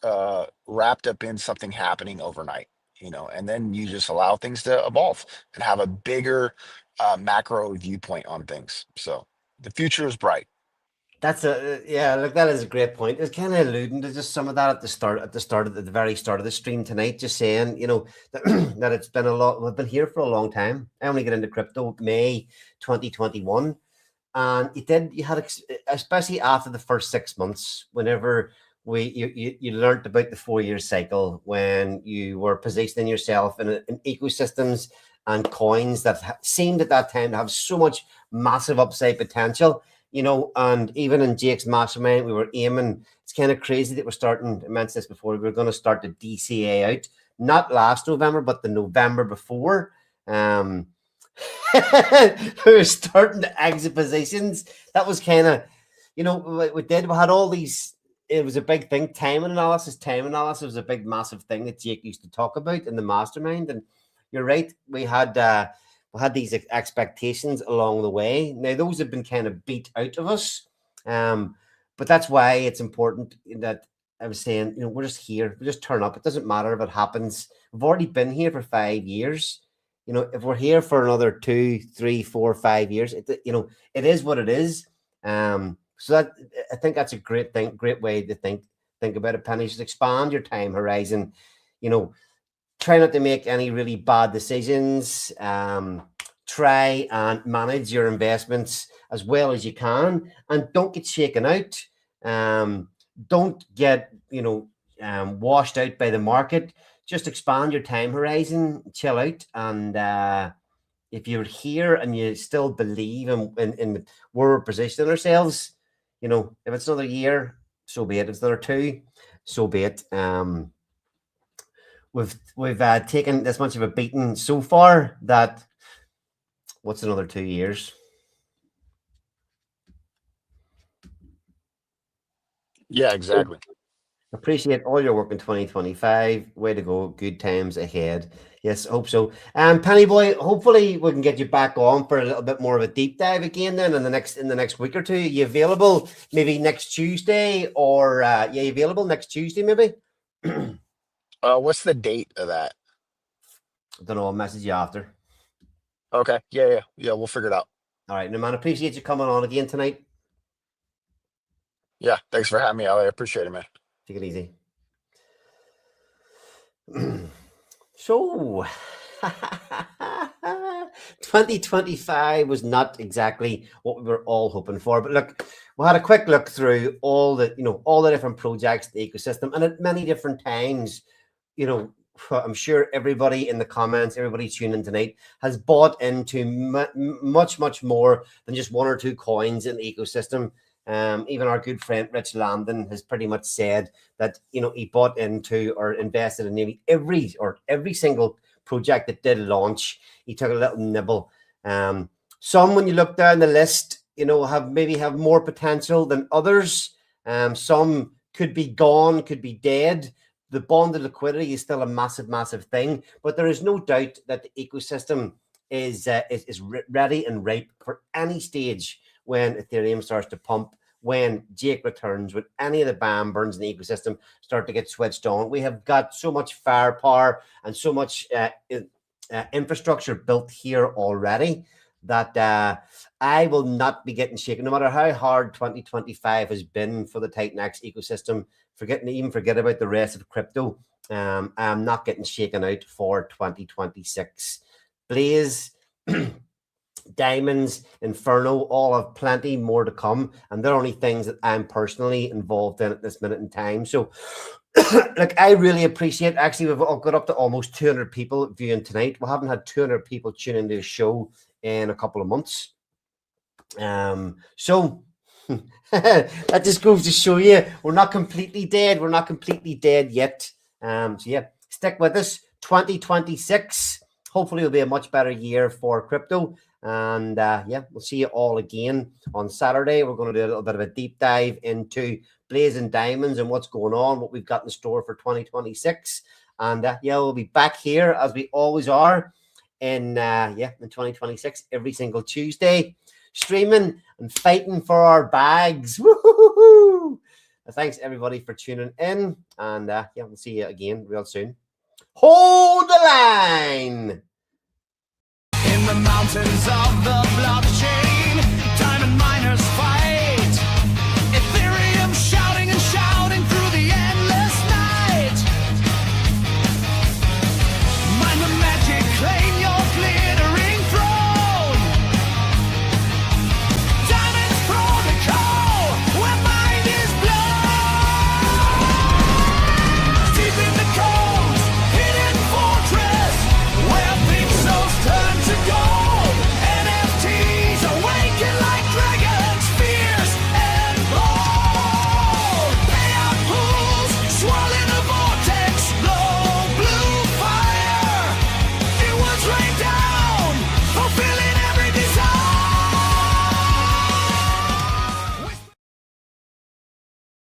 wrapped up in something happening overnight. And then you just allow things to evolve and have a bigger macro viewpoint on things. So the future is bright. That's yeah, look, that is a great point. It's kind of alluding to just some of that at the very start of the stream tonight, just saying, that, that it's been a lot, we've been here for a long time. I only got into crypto May 2021. And you had, especially after the first 6 months, whenever you learned about the 4-year cycle, when you were positioning yourself in ecosystems and coins that seemed at that time to have so much massive upside potential. And even in Jake's mastermind, we were aiming. It's kind of crazy that we're starting. I mentioned this before. We were going to start the DCA out, not last November, but the November before. We were starting to exit positions. That was kind of, we had all these. It was a big thing. Time analysis was a big, massive thing that Jake used to talk about in the mastermind. And you're right. We had these expectations along the way. Now, those have been kind of beat out of us. But that's why it's important that I was saying, we're just here. We just turn up. It doesn't matter if it happens. We've already been here for 5 years. If we're here for another 2, 3, 4, 5 years, it is what it is. So that, I think that's a great way to think about it, Penny. Just expand your time horizon. Try not to make any really bad decisions. Try and manage your investments as well as you can, and don't get shaken out. Don't get washed out by the market. Just expand your time horizon, chill out, and if you're here and you still believe in where we're positioning ourselves, if it's another year, so be it. If it's another 2, so be it. We've taken this much of a beating so far that what's another 2 years? Yeah, exactly. Appreciate all your work in 2025. Way to go. Good times ahead. Yes, hope so. Penny Boy, hopefully we can get you back on for a little bit more of a deep dive again then in the next week or two. Are you available maybe next Tuesday, or you available next Tuesday maybe? What's the date of that? I don't know. I'll message you after. Okay. Yeah. We'll figure it out. All right, no man. Appreciate you coming on again tonight. Yeah. Thanks for having me. I appreciate it, man. Take it easy. So, 2025 was not exactly what we were all hoping for, but look, we had a quick look through all the different projects, the ecosystem, and at many different times, I'm sure everybody in the comments, everybody tuning in tonight has bought into much, much more than just 1 or 2 coins in the ecosystem. Even our good friend Rich Landon has pretty much said that he bought into or invested in nearly every single project that did launch. He took a little nibble. Some, when you look down the list, have more potential than others. Some could be gone, could be dead. The bonded liquidity is still a massive, massive thing, but there is no doubt that the ecosystem is ready and ripe for any stage when Ethereum starts to pump, when Jake returns, when any of the BAM burns in the ecosystem start to get switched on. We have got so much firepower and so much infrastructure built here already that I will not be getting shaken. No matter how hard 2025 has been for the Titan X ecosystem, forget about the rest of crypto, I'm not getting shaken out for 2026. Blaze, Diamonds, Inferno, all have plenty more to come, and they're only things that I'm personally involved in at this minute in time. So look, I really appreciate, actually, we've all got up to almost 200 people viewing tonight. We haven't had 200 people tune into the show in a couple of months. So that just goes to show you we're not completely dead. We're not completely dead yet. So yeah, stick with us. 2026. hopefully it'll be a much better year for crypto. And yeah, we'll see you all again on Saturday. We're going to do a little bit of a deep dive into Blazing Diamonds and what's going on, what we've got in store for 2026. And yeah, we'll be back here as we always are in 2026 every single Tuesday, streaming and fighting for our bags. Woo-hoo-hoo-hoo! Thanks everybody for tuning in, and yeah, we'll see you again real soon. Hold the line. In the mountains of the blockchain.